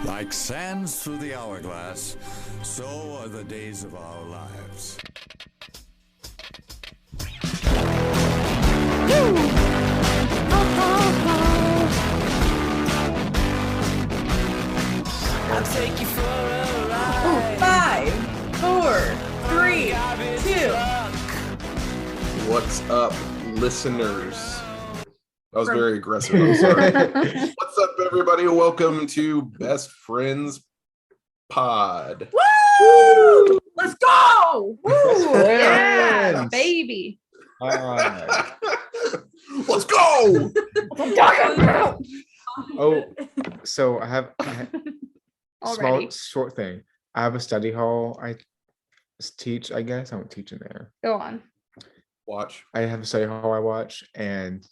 Like sands through the hourglass, so are the days of our lives. I'll take you for a ride. 5, 4, 3, 2. What's up, listeners? That was very aggressive. I'm sorry. What's up, everybody? Welcome to Best Friends Pod. Woo! Let's go! Woo! Yeah, baby. Let's go! Oh, so I have Already. short thing. I have a study hall. I teach. I guess I don't teach in there. Go on. Watch. I have a study hall I watch, and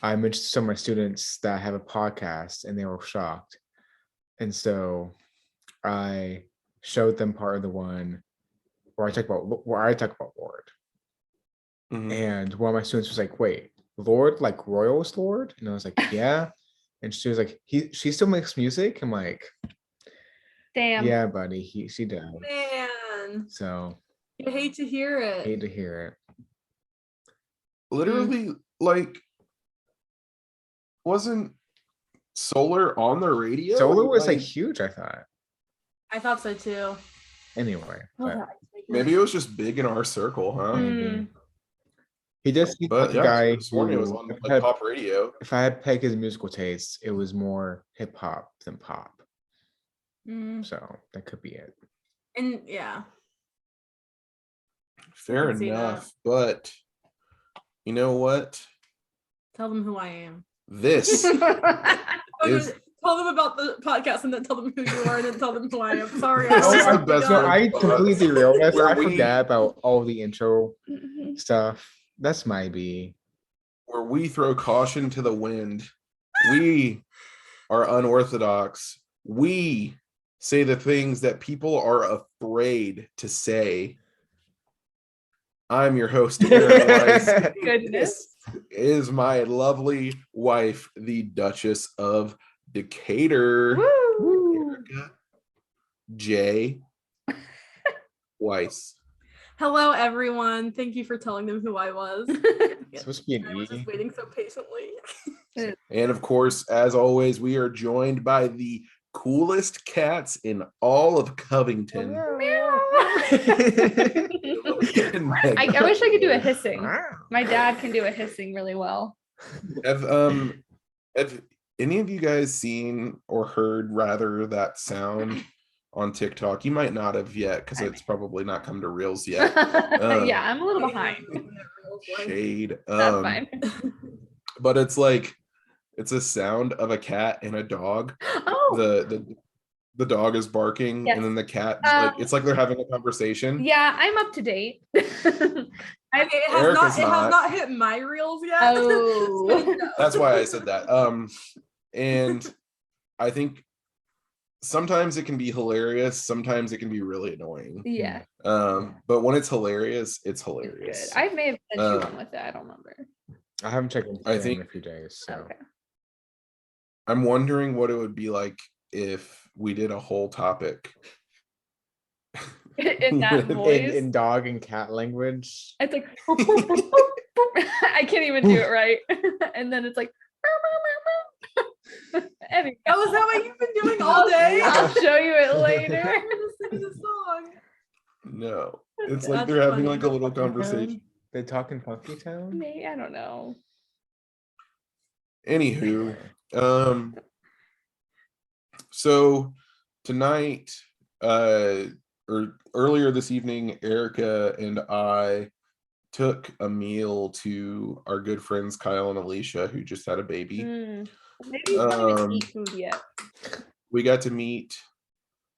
I mentioned to some of my students that I have a podcast, and they were shocked. And so I showed them part of the one where I talk about Lord. Mhm. And one of my students was like, "Wait, Lord, like Royals Lord?" And I was like, "Yeah." And she was like, she still makes music." I'm like, Damn. "Yeah, buddy, she does." Man. So You hate to hear it. hate to hear it. Literally, like, wasn't Solar on the radio? Solar was like huge, I thought. I thought so too. Anyway, but maybe it was just big in our circle, huh? maybe. He does seem But like yeah, a guy this morning it was who, on like pop radio. if I had pegged his musical taste, it was more hip hop than pop. So that could be it. And yeah. Fair can see enough. But you know what? Tell them who I am. This is Tell them about the podcast and then tell them who you are and then tell them who I am. Sorry. This is I the best No, friend I pod completely realized where I we- forgot about all the intro stuff. That's my B. where we throw caution to the wind. We are unorthodox. We say the things that people are afraid to say. I'm your host, Aaron Weiss. Goodness. This is my lovely wife, the Duchess of Decatur, Woo. Erica J. Weiss. Hello, everyone. Thank you for telling them who I was. It's supposed to be an I was E. just waiting so patiently. And of course, as always, we are joined by the coolest cats in all of Covington. I wish I could do a hissing. My dad can do a hissing really well. Have any of you guys seen or heard rather that sound on TikTok? You might not have yet because it's probably not come to Reels yet. Yeah, I'm a little behind. Shade. That's fine. But it's like it's a sound of a cat and a dog. Oh, The dog is barking, Yes. and then the cat like it's like they're having a conversation. yeah, I'm up to date. It Erica's has not. not hit my reels yet. Oh. That's why I said that. And I think sometimes it can be hilarious, sometimes it can be really annoying. Yeah, But when it's hilarious, it's it's hilarious. good. I may have sent you one with it. I don't remember. I haven't checked I Instagram think- in a few days. So Okay. I'm wondering what it would be like if we did a whole topic. In that voice, in dog and cat language. it's like I can't even do it right. And then it's like anyway, Oh, is that what you've been doing all day? I'll show you it later. I'm gonna sing the song. No, it's like That's they're having funny. like a little conversation. They talk in Funky Town. Maybe, I don't know. Anywho, so tonight, or earlier this evening, Erica and I took a meal to our good friends Kyle and Alicia, who just had a baby. Maybe you don't even Um, eat food yet. We got to meet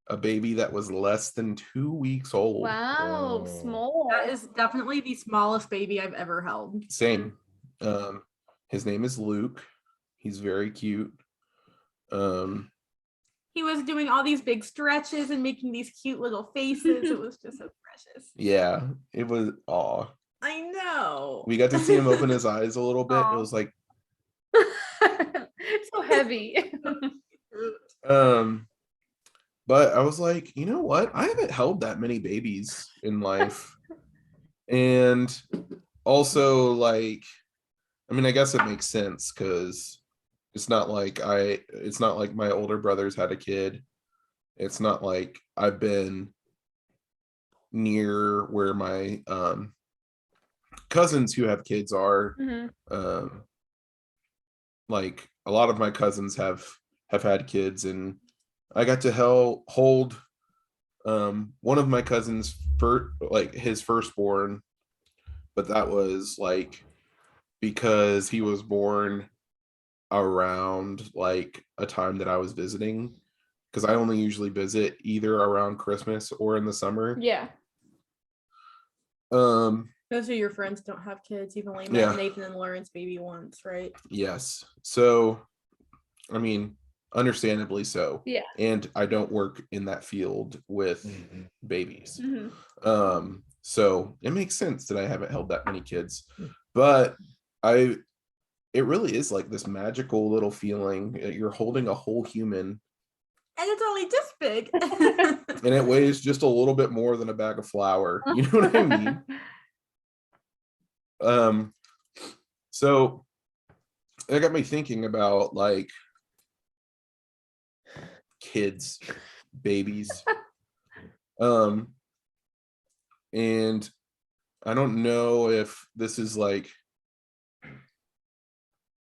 a baby that was less than 2 weeks old. Wow, Oh. small. That is definitely the smallest baby I've ever held. Same. His name is Luke. He's very cute. He was doing all these big stretches and making these cute little faces. It was just so precious. Yeah, it was aw. I know. We got to see him open his eyes a little bit. Aw. It was like, so heavy. um, But I was like, you know what? I haven't held that many babies in life. And also, like, I mean, I guess it makes sense because it's not like my older brothers had a kid. It's not like I've been near where my cousins who have kids are. Mhm. Like a lot of my cousins have had kids, and I got to hold one of my cousins for like his firstborn, but that was like because he was born around like a time that I was visiting, because I only usually visit either around Christmas or in the summer. Yeah. Most of your friends don't have kids. You've only met Yeah. Nathan and Lawrence maybe once, right? Yes. So, I mean, understandably so. Yeah. And I don't work in that field with babies. Mhm. So it makes sense that I haven't held that many kids. But it really is like this magical little feeling. You're holding a whole human, And it's only this big. and it weighs just a little bit more than a bag of flour. You know what I mean? So that got me thinking about like kids, babies. And I don't know if this is like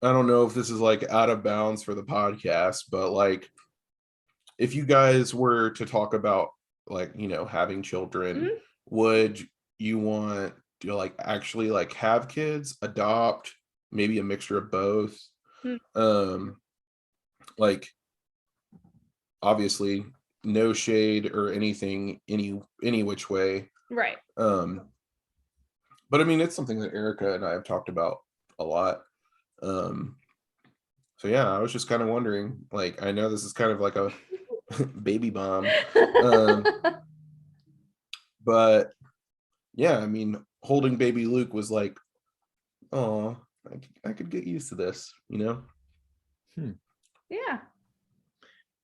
out of bounds for the podcast, but like if you guys were to talk about like, you know, having children, Mhm. would you want to like actually like have kids, adopt, maybe a mixture of both? Like obviously no shade or anything any which way. Right. But I mean it's something that Erica and I have talked about a lot. So yeah, I was just kind of wondering, like I know this is kind of like a baby bomb. But yeah, I mean holding baby Luke was like, oh, I could get used to this, you know? Yeah.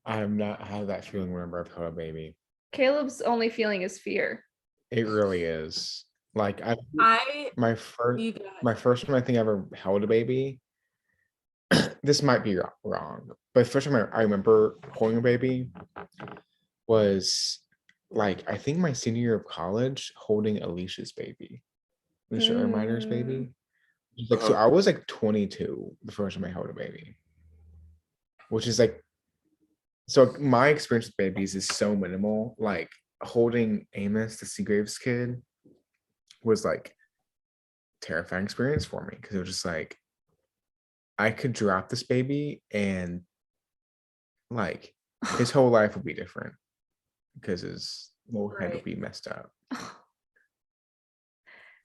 I have not had that feeling whenever I've held a baby. Caleb's only feeling is fear. It really is. Like You my first time I think I ever held a baby. This might be wrong, but the first time I remember holding a baby was like I think my senior year of college, holding Alicia's baby, Alicia Erminer's baby. Like so, I was like 22 the first time I held a baby, which is like, so my experience with babies is so minimal. Like holding Amos, the Seagraves kid, was like terrifying experience for me because it was just like I could drop this baby and like his whole life would be different because his little head would Right. be messed up.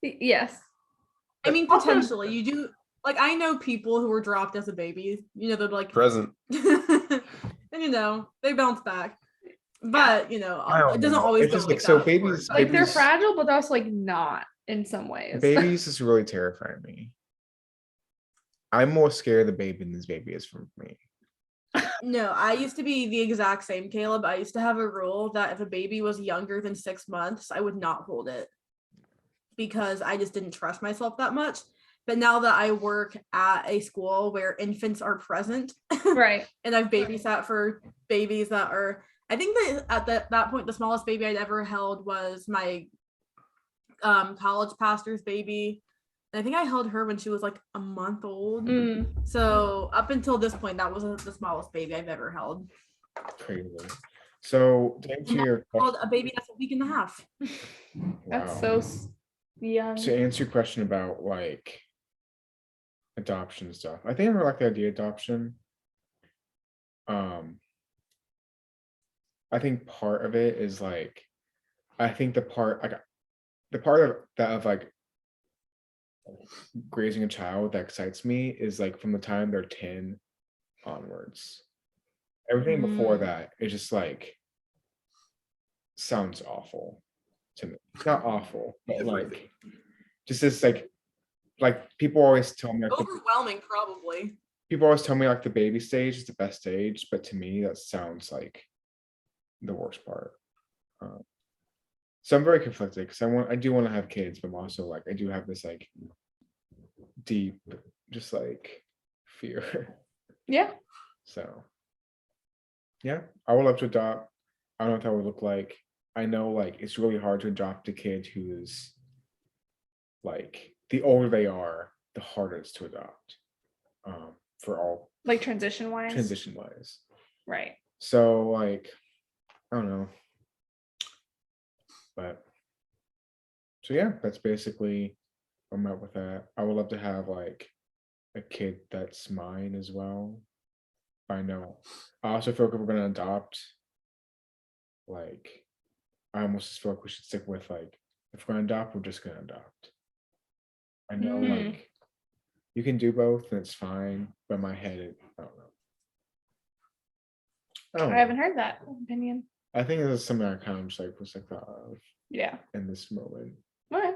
Yes. I mean, Also- potentially, you do. Like, I know people who were dropped as a baby. You know, they're like, Present. and you know, they bounce back. But you know, I don't it doesn't know. always It's go just like like so that, of babies- course. Like they're babies- fragile, but they're also like not in some ways. Babies is really terrifying me. I'm more scared of the baby than this baby is for me. No, I used to be the exact same, Caleb. I used to have a rule that if a baby was younger than 6 months, I would not hold it because I just didn't trust myself that much. But now that I work at a school where infants are present, Right. and I've babysat for babies that are, I think that at that point, the smallest baby I'd ever held was my college pastor's baby. And I think I held her when she was like a month old. So up until this point, that was the smallest baby I've ever held. Crazy. So to answer your Held a baby that's a week and a half. That's wow. so young. To answer your question about like adoption stuff, I think I like the idea of adoption. I think part of it is like, I think the part of like raising a child that excites me is like from the time they're 10 onwards. Everything before that is just like sounds awful to me. It's not awful, but like just this like people always tell me like Overwhelming, probably. people always tell me like the baby stage is the best stage, but to me that sounds like the worst part. So I'm very conflicted because I do want to have kids, but I'm also like I do have this like deep, just like fear. Yeah. So yeah, I would love to adopt. I don't know what that would look like. I know like it's really hard to adopt a kid who's like the older they are, the harder it's to adopt. For all Like transition wise. Right. So like I don't know. But so yeah, that's basically I'm at with that. I would love to have like a kid that's mine as well. I know. I also feel like if we're gonna adopt, like I almost just feel like we should stick with like if we're gonna adopt, we're just gonna adopt. I know like you can do both and it's fine, but in my head I don't know. I haven't heard that opinion. I think this is something I kind of just like was like thought of Yeah. in this moment. Okay.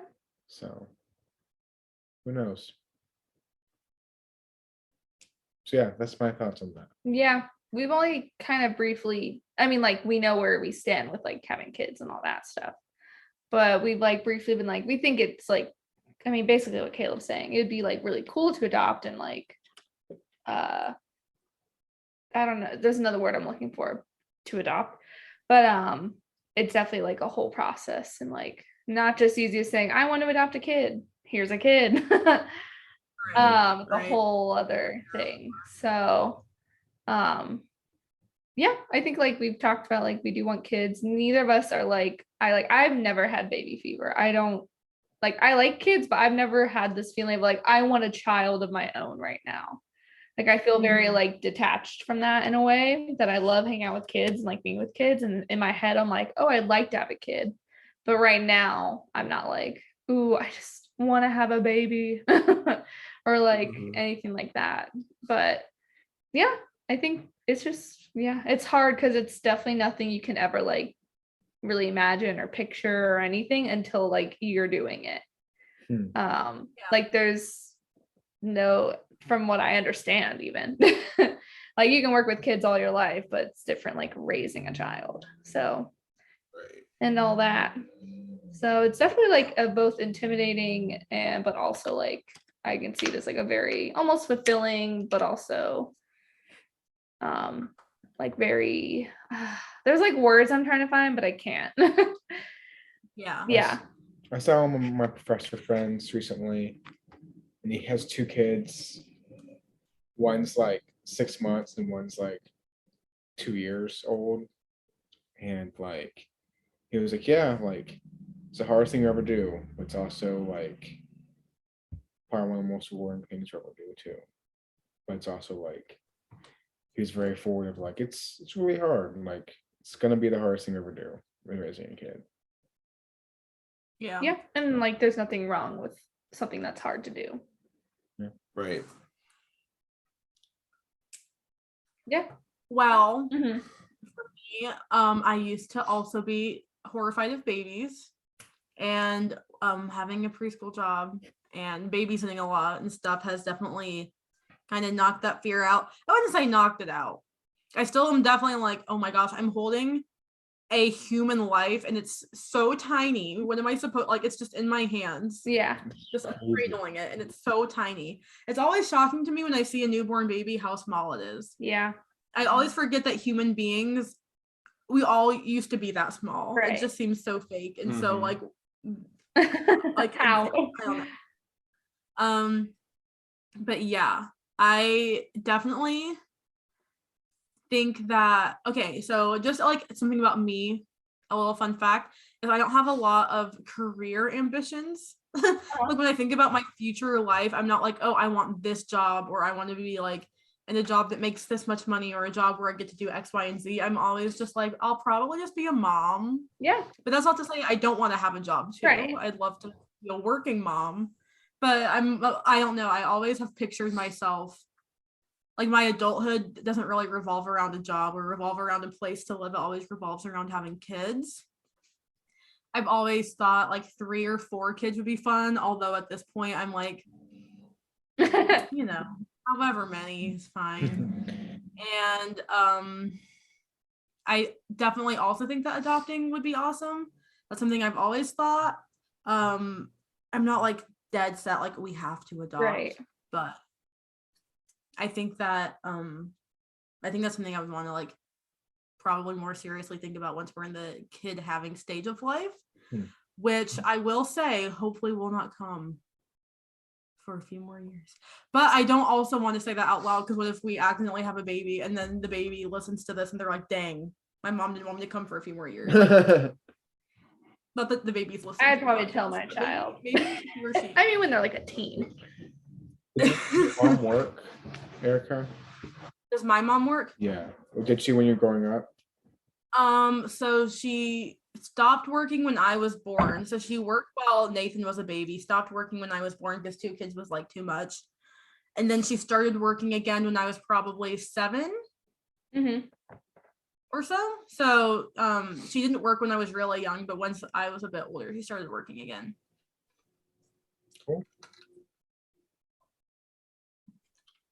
So who knows? So yeah, that's my thoughts on that. Yeah. We've only kind of briefly, I mean, like we know where we stand with like having kids and all that stuff. But we've like briefly been like, we think it's like, I mean, basically what Caleb's saying, it'd be like really cool to adopt and like I don't know, there's another word I'm looking for to adopt. But it's definitely like a whole process and like not just easy as saying, I want to adopt a kid. Here's a kid. A whole other thing. So yeah, I think like we've talked about like we do want kids. Neither of us are like I've never had baby fever. I don't like I like kids, but I've never had this feeling of like I want a child of my own right now. Like I feel very like detached from that in a way that I love hanging out with kids and like being with kids. And in my head, I'm like, oh, I'd like to have a kid. But right now, I'm not like, ooh, I just want to have a baby or like anything like that. But yeah, I think it's just, yeah, it's hard because it's definitely nothing you can ever like really imagine or picture or anything until like you're doing it. Like there's no, from what I understand even like you can work with kids all your life, but it's different like raising a child, so and all that. So it's definitely like a both intimidating and but also like I can see this like a very almost fulfilling but also like very there's like words I'm trying to find but I can't. Yeah. I saw one of my professor friends recently and he has 2 kids. One's like 6 months and one's like 2 years old. And like, he was like, yeah, like it's the hardest thing you ever do. But it's also like probably one of the most rewarding things you ever do too. But it's also like, he was very forward of like, it's really hard. And like, it's going to be the hardest thing you ever do when raising a kid. Yeah. And like, there's nothing wrong with something that's hard to do. Yeah. Right. Yeah. Well, for me, I used to also be horrified of babies and having a preschool job and babysitting a lot and stuff has definitely kind of knocked that fear out. I wouldn't say knocked it out. I still am definitely like, oh my gosh, I'm holding a human life and it's so tiny. What am I supposed, like, it's just in my hands. Yeah. Just like cradling it and it's so tiny. It's always shocking to me when I see a newborn baby how small it is. Yeah. I always forget that human beings, we all used to be that small. Right. It just seems so fake and so like how? I don't know. But yeah, I definitely think that, okay, so just like something about me, a little fun fact is I don't have a lot of career ambitions. Like when I think about my future life, I'm not like, oh, I want this job or I want to be like in a job that makes this much money or a job where I get to do X, Y, and Z. I'm always just like, I'll probably just be a mom. Yeah. But that's not to say I don't want to have a job too. Right. I'd love to be a working mom, but I don't know. I always have pictured myself, like my adulthood doesn't really revolve around a job or revolve around a place to live. It always revolves around having kids. I've always thought like 3 or 4 kids would be fun. Although at this point I'm like, you know, however many is fine. And I definitely also think that adopting would be awesome. That's something I've always thought. I'm not like dead set like we have to adopt, Right. but I think that that's something I would want to like probably more seriously think about once we're in the kid having stage of life, which I will say hopefully will not come for a few more years. But I don't also want to say that out loud, because what if we accidentally have a baby and then the baby listens to this and they're like, dang, my mom didn't want me to come for a few more years. Not that the baby's listening. I'd probably tell my child. I mean, when they're like a teen. Did your mom work, Erica? Does my mom work? Yeah. Did she when you were growing up? So she stopped working when I was born. So she worked while Nathan was a baby, stopped working when I was born because 2 kids was like too much. And then she started working again when I was probably 7 or so. So she didn't work when I was really young, but once I was a bit older, she started working again. Cool.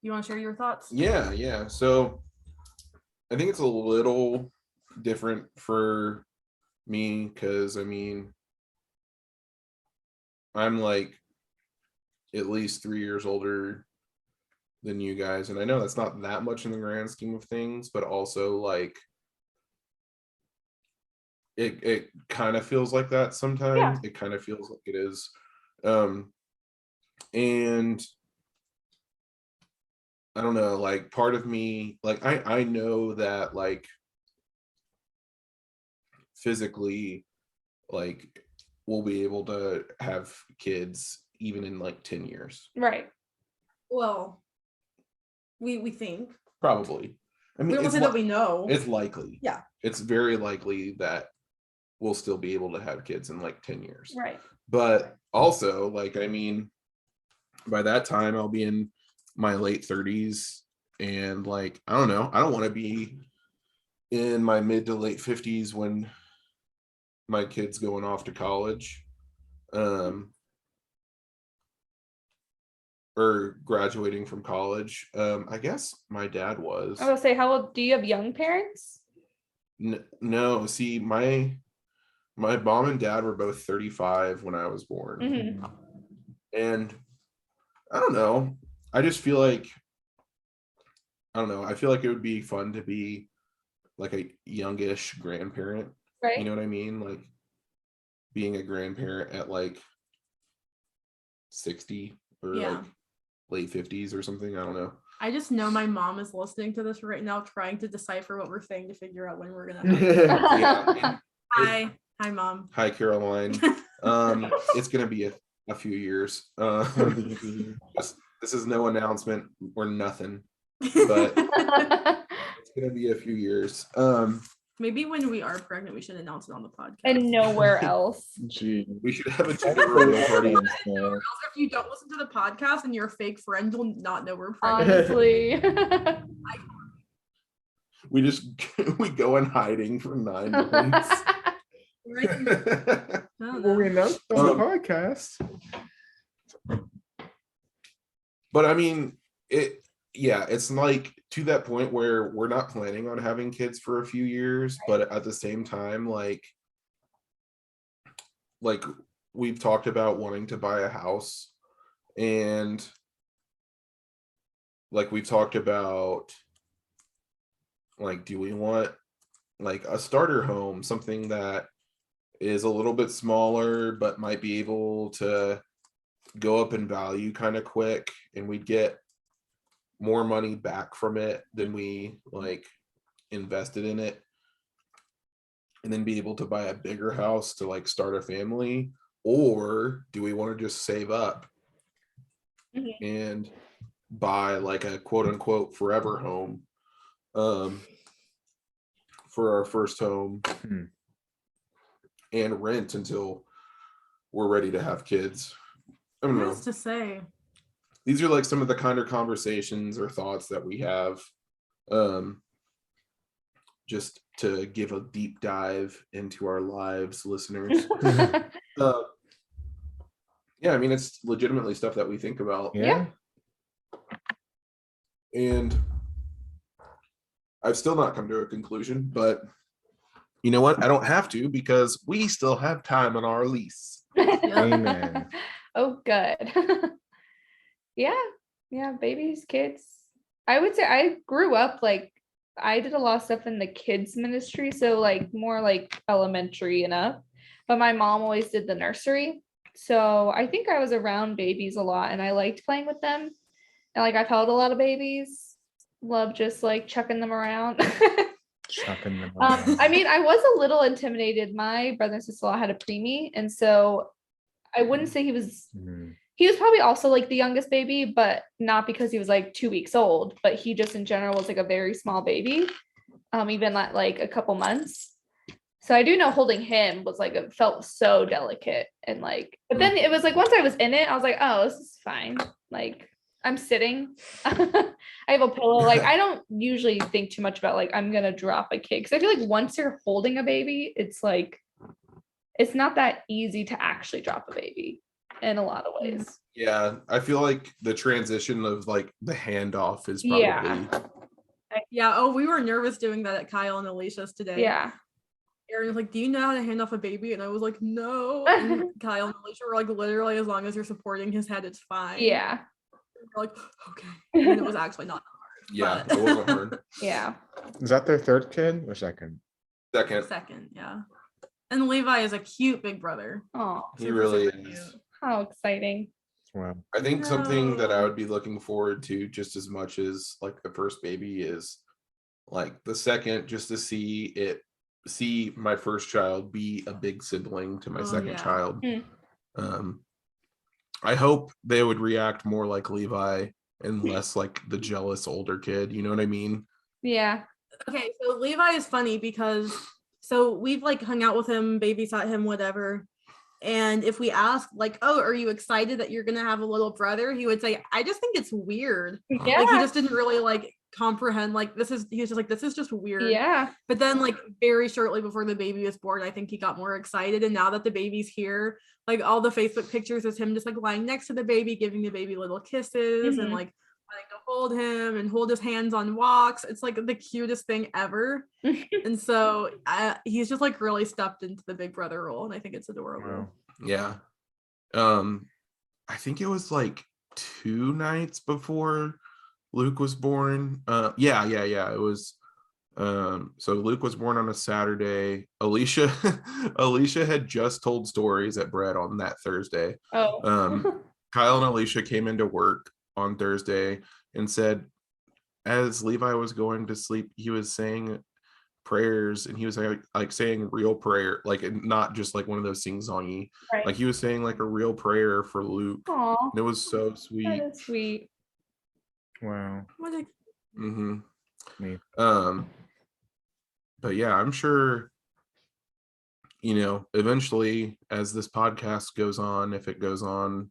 You want to share your thoughts? Yeah. So I think it's a little different for me because I mean, I'm like at least 3 years older than you guys, and I know that's not that much in the grand scheme of things, but also like it kind of feels like that sometimes. It kind of feels like it is. And I don't know, like part of me, like I know that like physically, like we'll be able to have kids even in like 10 years. Right. Well, we think. Probably. I mean, we don't say that we know. It's likely. Yeah. It's very likely that we'll still be able to have kids in like 10 years. Right. But also, like, I mean, by that time I'll be in my late 30s, and like I don't know, I don't want to be in my mid to late 50s when my kid's going off to college or graduating from college. I guess my dad was. I was gonna say, how old do you have? Young parents? No, see, my mom and dad were both 35 when I was born. And I don't know, I just feel like I feel like it would be fun to be like a youngish grandparent. Right. You know what I mean? Like being a grandparent at like 60 or like late 50s or something. I don't know. I just know my mom is listening to this right now, trying to decipher what we're saying to figure out when we're gonna have Hi mom. Hi Caroline. It's gonna be a few years. This is no announcement or nothing, but it's gonna be a few years. Maybe when we are pregnant, we should announce it on the podcast. And nowhere else. Gee. We should have a gender party. If you don't listen to the podcast and you're a fake friend, you'll not know we're pregnant. Honestly. We go in hiding for 9 months. Well, we announced on the podcast. But I mean, it's like to that point where we're not planning on having kids for a few years, but at the same time, like we've talked about wanting to buy a house, and like we've talked about like, do we want like a starter home, something that is a little bit smaller but might be able to go up in value kind of quick, and we'd get more money back from it than we like invested in it, and then be able to buy a bigger house to like start a family? Or do we want to just save up and buy like a quote unquote forever home for our first home and rent until we're ready to have kids? I don't know. What's to say? These are like some of the kind of conversations or thoughts that we have, just to give a deep dive into our lives, listeners. Yeah, I mean, it's legitimately stuff that we think about. Yeah. And I've still not come to a conclusion, but you know what? I don't have to because we still have time on our lease. Amen. Oh, good. Yeah, babies, kids. I would say I grew up like I did a lot of stuff in the kids ministry, so like more like elementary and up. But my mom always did the nursery. So I think I was around babies a lot and I liked playing with them. And like I've held a lot of babies. Love just like chucking them around. Chucking them I mean, I was a little intimidated. My brother and sister-in-law had a preemie, and so I wouldn't say he was probably also like the youngest baby, but not because he was like 2 weeks old, but he just in general was like a very small baby, even at like a couple months. So I do know holding him was like, it felt so delicate and like, but then it was like, once I was in it, I was like, oh, this is fine. Like I'm sitting, I have a pillow. Like I don't usually think too much about like, I'm going to drop a kid. Cause I feel like once you're holding a baby, it's like, it's not that easy to actually drop a baby in a lot of ways. Yeah, I feel like the transition of like the handoff is probably Yeah. Oh, we were nervous doing that at Kyle and Alicia's today. Yeah. Aaron was like, do you know how to hand off a baby? And I was like, no. And Kyle and Alicia were like, literally, as long as you're supporting his head, it's fine. Yeah. We're like, okay. And it was actually not hard. Yeah, but- it wasn't hard. Yeah. Is that their third kid or second? Second, yeah. And Levi is a cute big brother. Oh, He really super is. cute. how exciting. Wow. I think something that I No. would be looking forward to just as much as like the first baby is like the second, just to see my first child be a big sibling to my Oh, second yeah. child. Mm. I hope they would react more like Levi and less like the jealous older kid. You know what I mean? Yeah. Okay, so Levi is funny because so we've like hung out with him, babysat him, whatever. And if we ask, like, oh, are you excited that you're gonna have a little brother? He would say, I just think it's weird. Yeah. Like he just didn't really like comprehend like he was just like, this is just weird. Yeah. But then like very shortly before the baby was born, I think he got more excited. And now that the baby's here, like all the Facebook pictures is him just like lying next to the baby, giving the baby little kisses and like wanting to hold him and hold his hands on walks. It's like the cutest thing ever. And so he's just like really stepped into the big brother role, and I think it's adorable. Wow. Yeah. I think it was like 2 nights before Luke was born. Yeah. It was so Luke was born on a Saturday. Alicia had just told stories at Bread on that Thursday. Oh. Kyle and Alicia came into work on Thursday and said, as Levi was going to sleep, he was saying prayers, and he was like saying real prayer, like not just like one of those sing-songy, Right. like he was saying like a real prayer for Luke. Aw, And it was so sweet. that is sweet. Wow. What a- Mm-hmm. Neat. But yeah, I'm sure, you know, eventually as this podcast goes on, if it goes on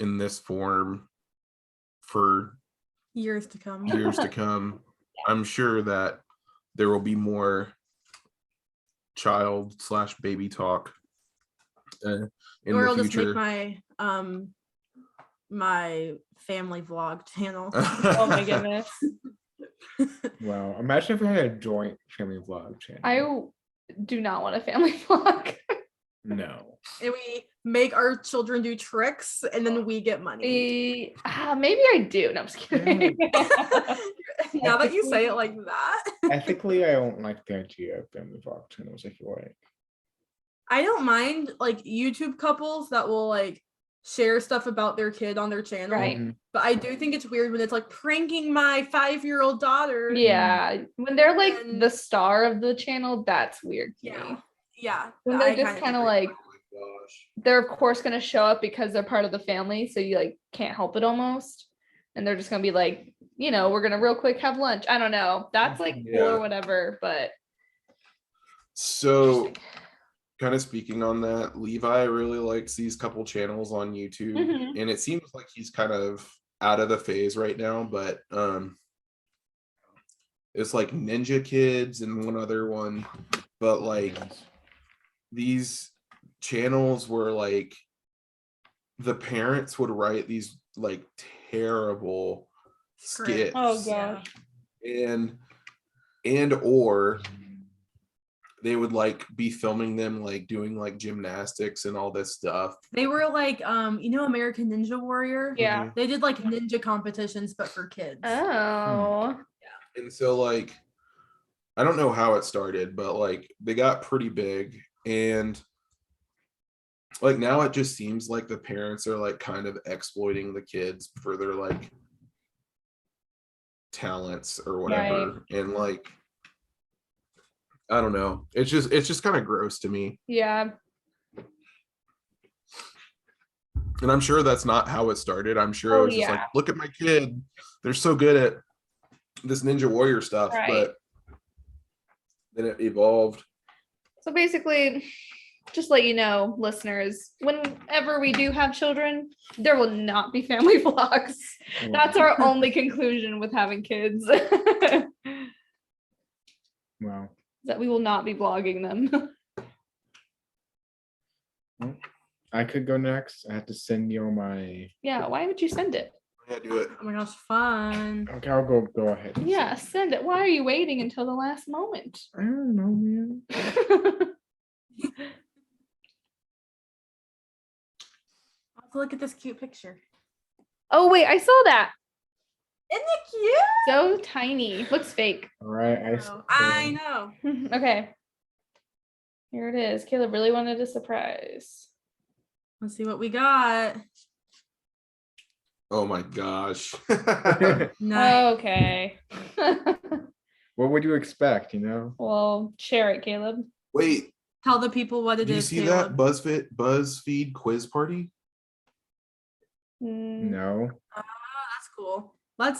in this form for years to come. years to come, I'm sure that there will be more child/baby talk in Or the I'll just future. make my my family vlog channel. Oh my goodness. Wow. Imagine if we had a joint family vlog channel. I do not want a family vlog. No. And we make our children do tricks and then we get money. Maybe I do. No, I'm just kidding. Now that you say it like that. Ethically, I don't like the idea of family vlog channels. I feel like. I don't mind like YouTube couples that will like share stuff about their kid on their channel. Right. Mhm. But I do think it's weird when it's like pranking my 5-year-old daughter. Yeah. When they're like And- the star of the channel, that's weird to Yeah. me. Yeah. When I they're just kind of agree. like, they're of course going to show up because they're part of the family. So you like can't help it almost. And they're just going to be like, you know, we're going to real quick have lunch. I don't know. That's like cool Yeah. or whatever. But So kind of speaking on that, Levi really likes these couple channels on YouTube, Mhm. and it seems like he's kind of out of the phase right now, but it's like Ninja Kids and one other one, but like these channels were like the parents would write these like terrible skits Oh, gosh. and or they would like be filming them like doing like gymnastics and all this stuff. They were like, American Ninja Warrior? Yeah. They did like ninja competitions, but for kids. Oh. And so like I don't know how it started, but like they got pretty big, and like now it just seems like the parents are like kind of exploiting the kids for their like talents or whatever. And like I don't know. It's just kind of gross to me. Yeah. And I'm sure that's not how it started. I'm sure it was just like, look at my kid. They're so good at this Ninja Warrior stuff. Right. But then it evolved. So basically, just let you know, listeners, whenever we do have children, there will not be family vlogs. That's our only conclusion with having kids. Wow. That we will not be vlogging them. I could go next. I have to send you my. Yeah, why would you send it? Yeah, do it. Oh my gosh, fun. Okay, I'll go ahead. Yeah, send it. Why are you waiting until the last moment? I don't know, man. Let's look at this cute picture. Oh wait, I saw that. Isn't it cute? So tiny. Looks fake. All right, I know. Okay. Here it is. Caleb really wanted a surprise. Let's see what we got. Oh my gosh. Nice. Okay. What would you expect? Well, share it, Caleb. Wait, Tell the people what it do you is. see Caleb. that BuzzFeed quiz party? No. That's cool. I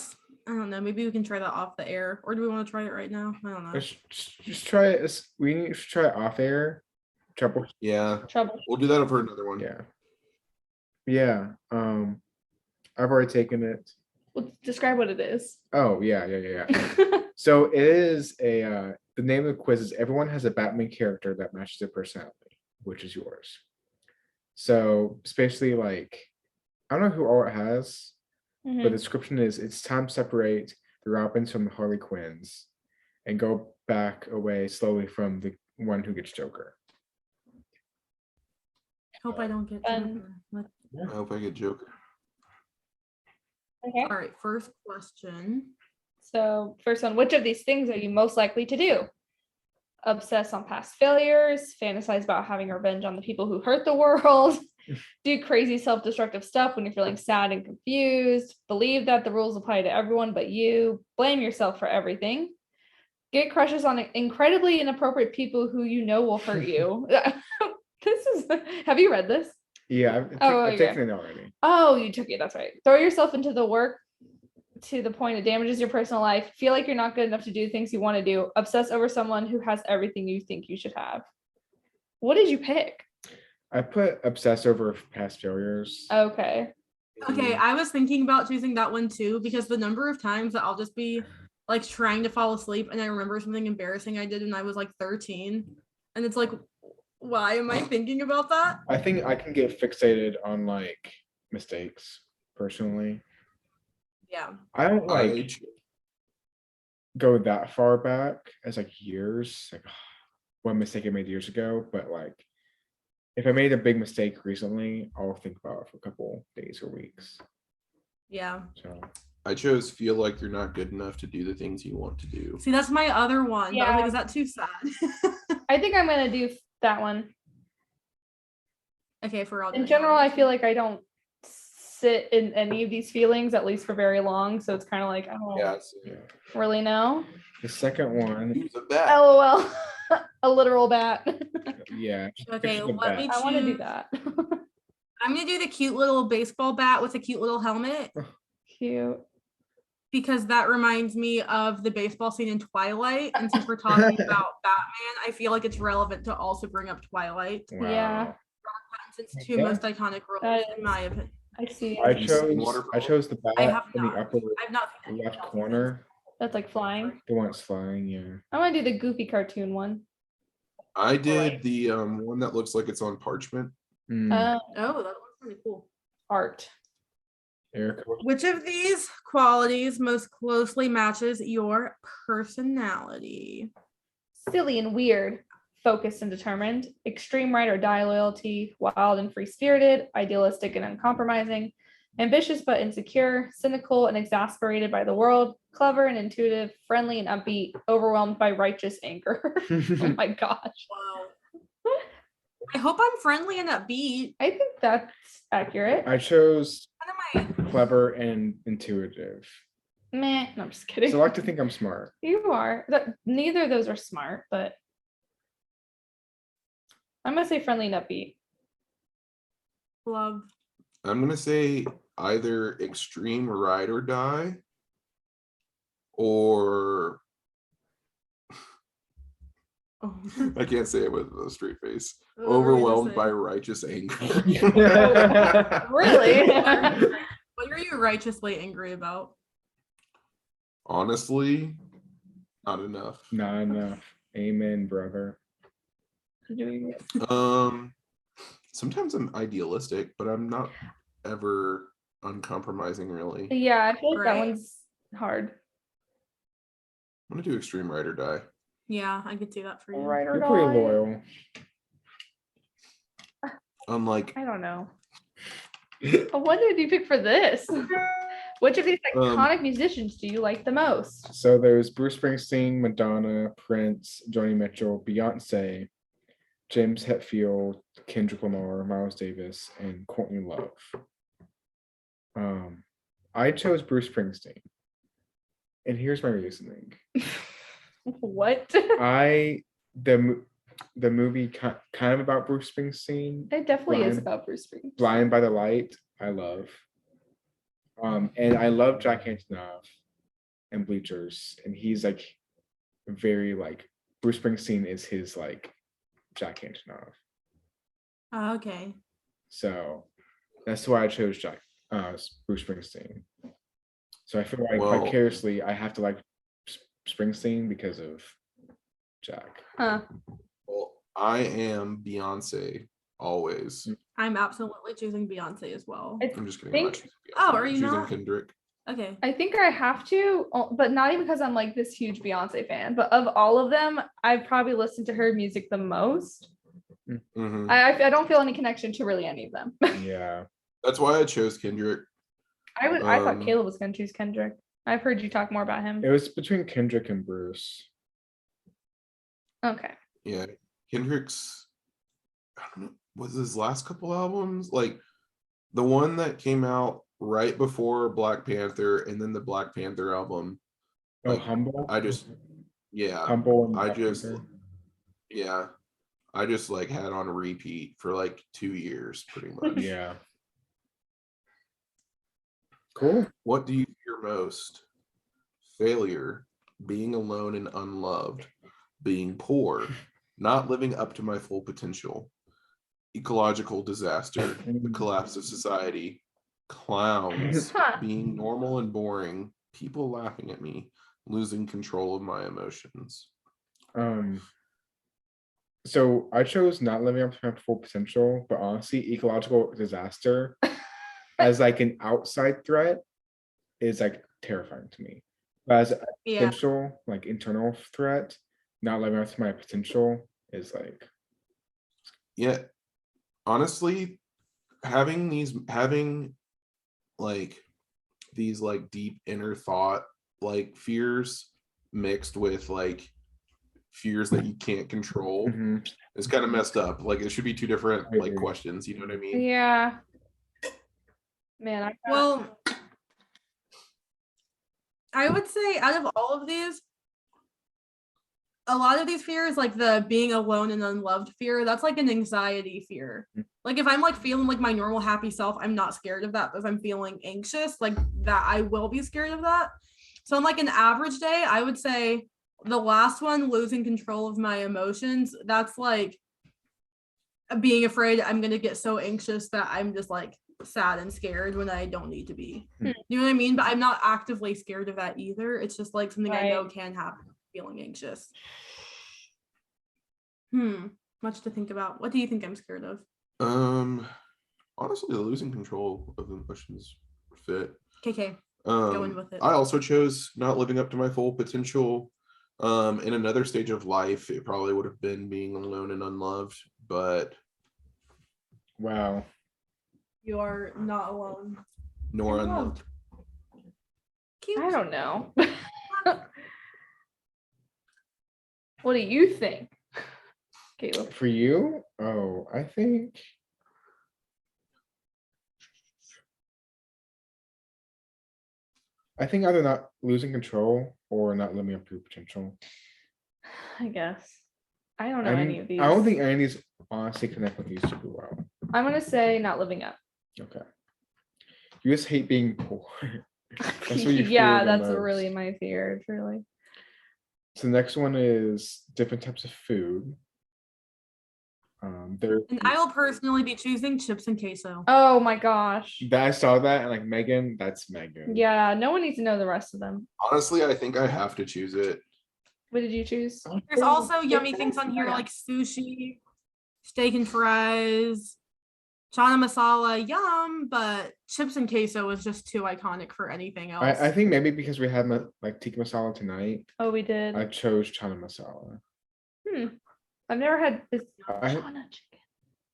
don't know, maybe we can try that off the air. Or do we want to try it right now? I don't know. Let's just try it. We need to try it off air. Trouble. Yeah. Trouble. We'll do that for another one. Yeah. Yeah. I've already taken it. Well, describe what it is. Oh yeah. So it is the name of the quiz is everyone has a Batman character that matches their personality, which is yours. So it's basically like, I don't know who all it has, but the description is it's time to separate the Robins from the Harley Quinns and go back away slowly from the one who gets Joker. Hope I don't get Fun. Joker. I hope I get Joker. Okay. All right, first question. So, first one, which of these things are you most likely to do? Obsess on past failures, fantasize about having revenge on the people who hurt the world, do crazy self-destructive stuff when you're feeling sad and confused, believe that the rules apply to everyone but you, blame yourself for everything, get crushes on incredibly inappropriate people who you know will hurt you. Have you read this? Yeah, I've taken it already. Oh, you took it. That's right. Throw yourself into the work to the point it damages your personal life. Feel like you're not good enough to do things you want to do. Obsess over someone who has everything you think you should have. What did you pick? I put obsess over past failures. Okay. Okay, I was thinking about choosing that one too, because the number of times that I'll just be like trying to fall asleep and I remember something embarrassing I did when I was like 13. And it's like, why am I thinking about that? I think I can get fixated on like mistakes personally. Yeah. I don't like go that far back as like years, like one mistake I made years ago, but like if I made a big mistake recently, I'll think about it for a couple days or weeks. Yeah. So I chose feel like you're not good enough to do the things you want to do. See, that's my other one. Yeah. But I was like, is that too sad? I think I'm gonna do that one. Okay, for all in general, I feel like I don't sit in any of these feelings, at least for very long. So it's kind of like I don't really know. The second one. Use a bat. LOL. A literal bat. Yeah. Okay, let me choose. I want to do that. I'm gonna do the cute little baseball bat with a cute little helmet. Cute. Because that reminds me of the baseball scene in Twilight. And since we're talking about Batman, I feel like it's relevant to also bring up Twilight. Wow. Yeah. Pattinson's two most iconic roles, in my opinion. I see. I chose the bat in the upper I've not left corner. That's like flying. The one that's flying, yeah. I want to do the goofy cartoon one. I did the one that looks like it's on parchment. Oh, that looks really cool. Art. Erica. Which of these qualities most closely matches your personality? Silly and weird. focused and determined, extreme ride or die loyalty, wild and free spirited, idealistic and uncompromising, ambitious but insecure, cynical and exasperated by the world, clever and intuitive, friendly and upbeat, overwhelmed by righteous anger. Oh my gosh. Wow. I hope I'm friendly and upbeat. I think that's accurate. I chose What am I? clever and intuitive. Meh, no, I'm just kidding. So I like to think I'm smart. You are. Neither of those are smart, but I'm gonna say friendly and upbeat. Love. I'm gonna say either extreme ride or die, or Oh. I can't say it with a straight face. What were you gonna Overwhelmed say? by righteous anger. Really? What are you righteously angry about? Honestly, not enough. Not enough. Amen, brother. Sometimes I'm idealistic, but I'm not ever uncompromising really. Yeah, I feel like that Right. one's hard. I'm gonna do extreme ride or die. Yeah, I could see that for you. Right or You're pretty die? loyal. Unlike I don't know. What did you pick for this? Which of these iconic musicians do you like the most? So there's Bruce Springsteen, Madonna, Prince, Joni Mitchell, Beyonce, James Hetfield, Kendrick Lamar, Miles Davis, and Courtney Love. I chose Bruce Springsteen, and here's my reasoning. What? The movie kind of about Bruce Springsteen, It definitely is Blind- about Bruce Springsteen. Blind by the Light, I love. And I love Jack Antonoff and Bleachers, and he's like very like Bruce Springsteen is his like Jack Antonoff. Oh, okay. So that's why I chose Bruce Springsteen. So I feel like Well- vicariously I have to like Springsteen because of Jack. Huh. Well, I am Beyonce always. I'm absolutely choosing Beyonce as well. I I'm just kidding. I'm not think- choosing Oh, Beyonce. are I'm you choosing not? Kendrick. Okay. I think I have to, but not even because I'm like this huge Beyonce fan. But of all of them, I've probably listened to her music the most. Mhm. I don't feel any connection to really any of them. Yeah. That's why I chose Kendrick. I thought Um, Caleb was gonna choose Kendrick. I've heard you talk more about him. It was between Kendrick and Bruce. Okay. Yeah, Kendrick's, I don't know, was his last couple albums like the one that came out right before Black Panther and then the Black Panther album. Oh, Like, Humble. Yeah, Humble. And I Black just, Panther. yeah, I just like had on repeat for like 2 years pretty much. Yeah. Cool. What do you fear most? Failure, being alone and unloved, being poor, not living up to my full potential, ecological disaster, the collapse of society, clowns, Huh. being normal and boring, people laughing at me, losing control of my emotions. So I chose not living up to my full potential, but honestly, ecological disaster as like an outside threat is like terrifying to me. But as a Yeah. potential, like internal threat, not living up to my potential is like Yeah, honestly, having like these like deep inner thought like fears mixed with like fears that you can't control mhm. is kind of messed up. Like it should be two different I like agree. questions, you know what I mean? Yeah. Man, Well, I would say out of all of these, a lot of these fears, like the being alone and unloved fear, that's like an anxiety fear. Like if I'm like feeling like my normal happy self, I'm not scared of that. But if I'm feeling anxious, like that, I will be scared of that. So on like an average day, I would say the last one, losing control of my emotions, that's like being afraid I'm gonna get so anxious that I'm just like sad and scared when I don't need to be. Hmm. You know what I mean? But I'm not actively scared of that either. It's just like something I know Right. can happen, feeling anxious. Much to think about. What do you think I'm scared of? Honestly, the losing control of emotions fit. KK, going with it. I also chose not living up to my full potential In another stage of life, it probably would have been being alone and unloved, but Wow. You are not alone. nor And unloved. Cute. I don't know. What do you think, Caleb? For you? Oh, I think either not losing control or not living up to your potential. I guess. I don't know any of these. I don't think any of these honestly connect with you super well. I'm gonna say not living up. Okay. You just hate being poor. That's what you Yeah, fear the that's most. really my fear, truly. So the next one is different types of food. There. And I will personally be choosing chips and queso. Oh my gosh. I saw that and like Megan, that's Megan. Yeah, no one needs to know the rest of them. Honestly, I think I have to choose it. What did you choose? There's also yummy things on here like sushi, steak and fries, chana masala, yum, but chips and queso is just too iconic for anything else. I think maybe because we had like tikka masala tonight, Oh, we did. I chose chana masala. I've never had this I- chana chicken.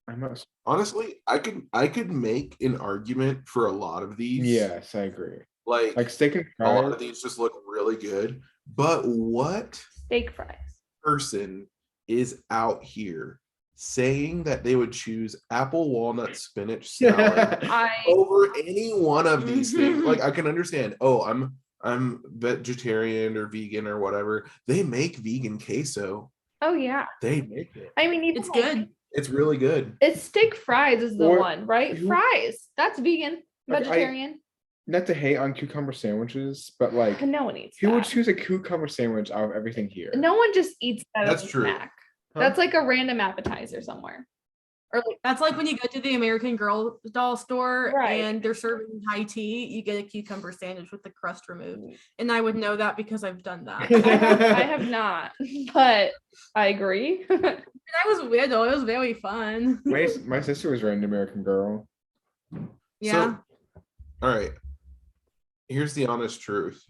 I'm not. Honestly, I could make an argument for a lot of these. Yes, I agree. Like Steak and a lot fries. of these just look really good. But what Steak fries. person is out here saying that they would choose apple walnut spinach salad I over any one of these things? Like I can understand. Oh, I'm vegetarian or vegan or whatever. They make vegan queso. oh yeah. They make it. I mean, even It's like- good. It's really good. It's steak fries is the Or- one, right? who- Fries. That's vegan, Like, vegetarian. Not to hate on cucumber sandwiches, but like, No one eats who would that. choose a cucumber sandwich out of everything here? No one just eats that That's as a true. snack. Huh? That's like a random appetizer somewhere. Or like That's like when you go to the American Girl doll store Right. and they're serving high tea, you get a cucumber sandwich with the crust removed. And I would know that because I've done that. I have not, but I agree. And I was little, it was very fun. My sister was raised an American Girl. Yeah. All right. Here's the honest truth.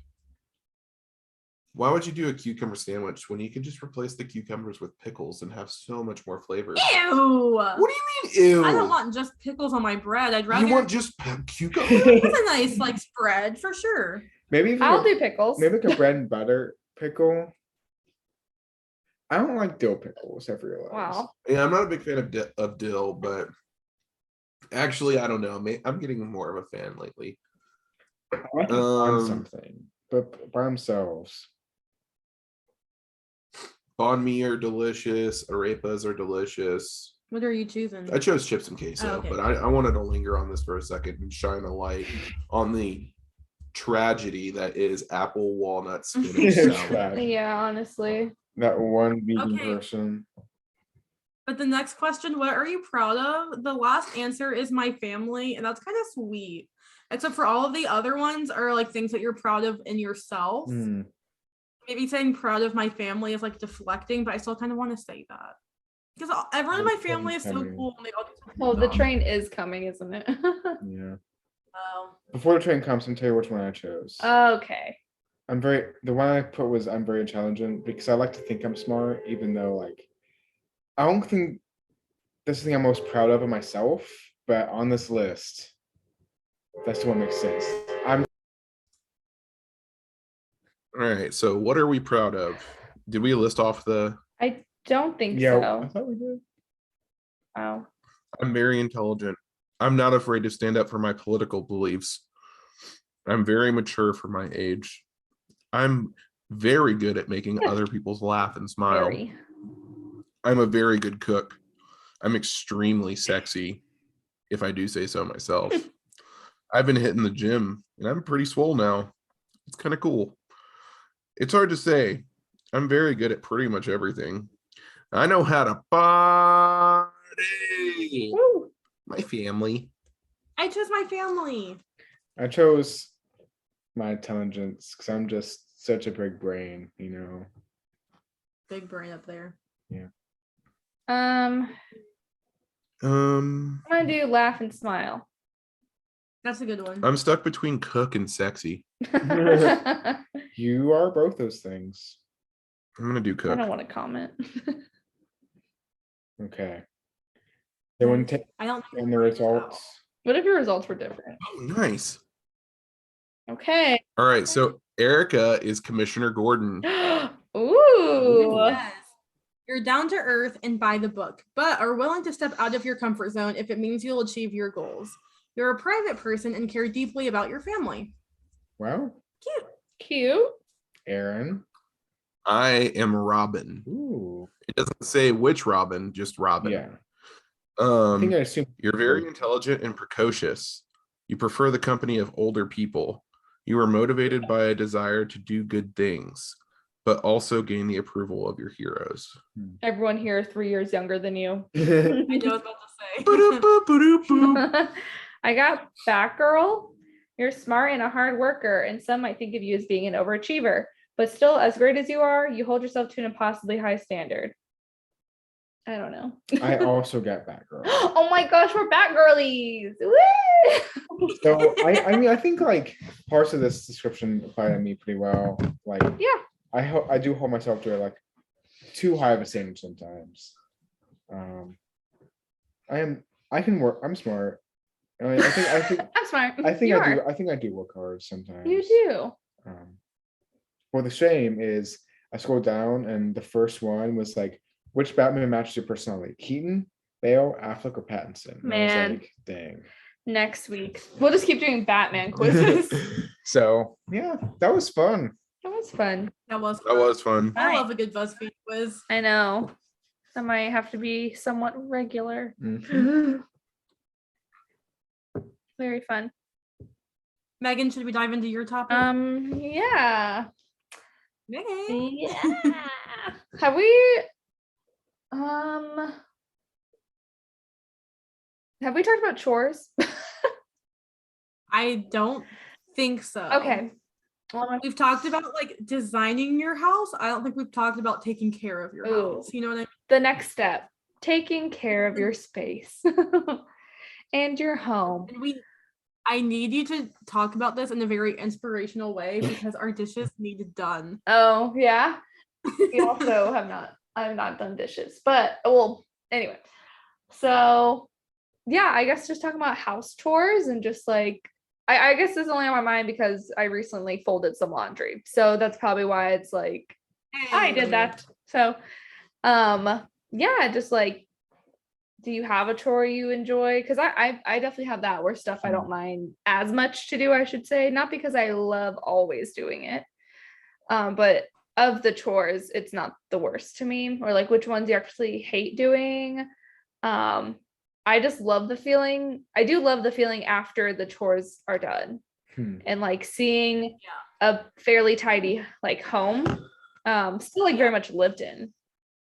Why would you do a cucumber sandwich when you can just replace the cucumbers with pickles and have so much more flavor? Ew. What do you mean, ew? I don't want just pickles on my bread. I'd rather You want just cucumber? it's a nice like spread for sure. Maybe even I'll do pickles. maybe like a bread and butter pickle. I don't like dill pickles, I realize. Wow. Yeah, I'm not a big fan of dill, but actually, I don't know. I'm getting more of a fan lately. I like it on Um, something, but by themselves. Banh mi are delicious. Arepas are delicious. What are you choosing? I chose chips and queso, Oh, okay. but I wanted to linger on this for a second and shine a light on the tragedy that is apple walnut spinach salad. Trash. Yeah, honestly. That one vegan Okay. person. But the next question, what are you proud of? The last answer is my family, and that's kind of sweet. Except for all of the other ones are like things that you're proud of in yourself. Hmm. Maybe saying proud of my family is like deflecting, but I still kind of want to say that. Because everyone in my The family is train's so coming. cool. And they all do something Well, the dumb. train is coming, isn't it? Yeah. Oh. Before the train comes, I'm tell you which one I chose. Okay. The one I put was I'm very intelligent because I like to think I'm smart, even though like I don't think this is the thing I'm most proud of myself, but on this list, that's the one that makes sense. I'm All right. So, what are we proud of? Did we list off the? I don't think I so. thought we did. Wow. I'm very intelligent. I'm not afraid to stand up for my political beliefs. I'm very mature for my age. I'm very good at making other people's laugh and smile. Very. I'm a very good cook. I'm extremely sexy, if I do say so myself. I've been hitting the gym and I'm pretty swole now. It's kind of cool. It's hard to say. I'm very good at pretty much everything. I know how to party. Woo. My family. I chose my family. I chose my intelligence because I'm just such a big brain, you know. Big brain up there. I'm gonna do laugh and smile. That's a good one. I'm stuck between cook and sexy. You are both those things. I'm gonna do I cook. don't want to comment. Okay. They want to I don't think and the results. What if your results were different? Oh, nice. Okay. All right, so Erica is Commissioner Gordon. Ooh. Yes. You're down to earth and by the book, but are willing to step out of your comfort zone if it means you'll achieve your goals. You're a private person and care deeply about your family. Well, Cute. Cute. Aaron. I am Robin. Ooh. It doesn't say which Robin, just Robin. Yeah. I think I Um, assume you're very intelligent and precocious. You prefer the company of older people. You are motivated by a desire to do good things, but also gain the approval of your heroes. Everyone here is 3 years younger than you. I know I was about to say. Boop-a-boop-a-doop-boop. I got Batgirl. You're smart and a hard worker, and some might think of you as being an overachiever. But still, as great as you are, you hold yourself to an impossibly high standard. I don't know. I also got Batgirl. Oh my gosh, we're Batgirlies. Woo! So I mean I think like parts of this description apply to me pretty well. Like Yeah. I do hold myself to like too high of a standard sometimes. I can work. I'm smart. I think I'm smart. I think You I do. are. I think I do work hard sometimes. You do. Well, the shame is I scrolled down and the first one was like, which Batman matches your personality? Keaton, Bale, Affleck, or Pattinson? And I was Man. like, dang. Next week. We'll just keep doing Batman quizzes. So yeah, that was fun. That was fun. That was fun. I love a good BuzzFeed quiz. I know. That might have to be somewhat regular. Mhm. Very fun. Megan, should we dive into your topic? Yeah. Megan. Yeah. Have we talked about chores? I don't think so. Okay. Well, We've talked about like designing your house. I don't think we've talked about taking care of your Ooh. house. You know what I mean? the next step, taking care of your space and your home. And I need you to talk about this in a very inspirational way because our dishes need done. Oh, yeah. We also I have not done dishes, but well, anyway. So yeah, I guess just talking about house chores and just like I guess this is only on my mind because I recently folded some laundry. So that's probably why it's like I did that. So yeah, just like do you have a chore you enjoy? Because I definitely have that where stuff I don't mind as much to do, I should say. Not because I love always doing it. But of the chores, it's not the worst to me. Or like which ones you actually hate doing. I just love the feeling. I do love the feeling after the chores are done. And like seeing a fairly tidy like home. Still like very much lived in,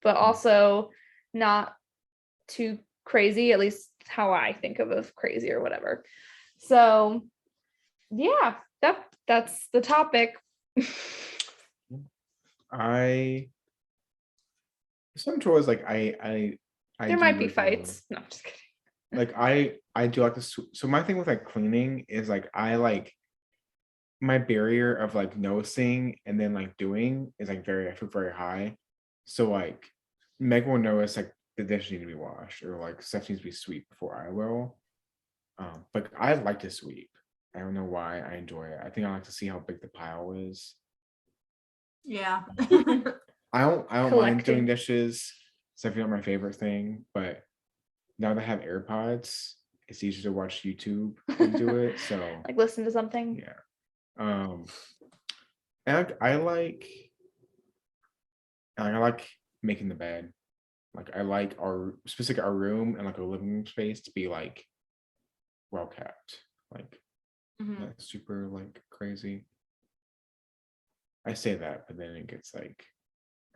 but also not too crazy, at least how I think of crazy or whatever. So yeah, that's the topic. Some chores like I There do might be regularly. fights. No, I'm just kidding. Like I do like this. So my thing with like cleaning is like I like my barrier of like noticing and then like doing is like I feel very high. So like Meg will notice like the dishes need to be washed or like stuff needs to be swept before I will. But I like to sweep. I don't know why I enjoy it. I think I like to see how big the pile is. Yeah. I don't mind Collecting. doing dishes. It's definitely not my favorite thing, but now that I have AirPods, it's easier to watch YouTube and do it. So Like listen to something. yeah. And I like making the bed. Like I like our room and like a living room space to be like well kept. Like not super like crazy. I say that, but then it gets like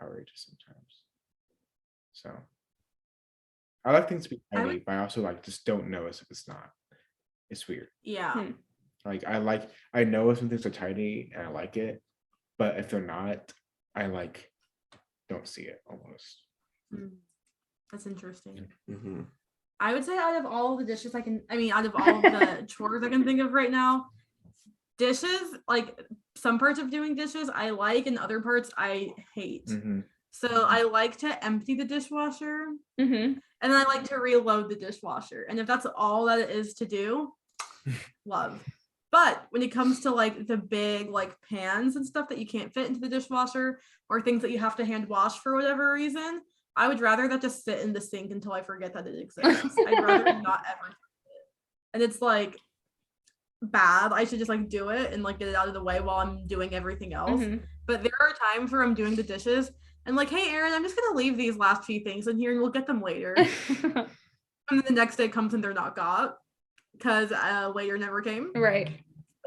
outrageous sometimes. So I like things to be tidy, but I also like just don't notice if it's not. It's weird. Yeah. Like I know if some things are tidy and I like it, but if they're not, I like don't see it almost. That's interesting. Mhm. I would say out of all the dishes out of all of the chores I can think of right now, dishes, like some parts of doing dishes I like and other parts I hate. Mhm. So I like to empty the dishwasher Mm-hmm. and then I like to reload the dishwasher. And if that's all that it is to do, love. But when it comes to like the big like pans and stuff that you can't fit into the dishwasher or things that you have to hand wash for whatever reason, I would rather that just sit in the sink until I forget that it exists. I'd rather not ever touch it. And it's like bad. I should just like do it and like get it out of the way while I'm doing everything else. Mhm. But there are times where I'm doing the dishes and like, hey Aaron, I'm just gonna leave these last few things in here and we'll get them later. And then the next day comes and they're not got because later never came. Right.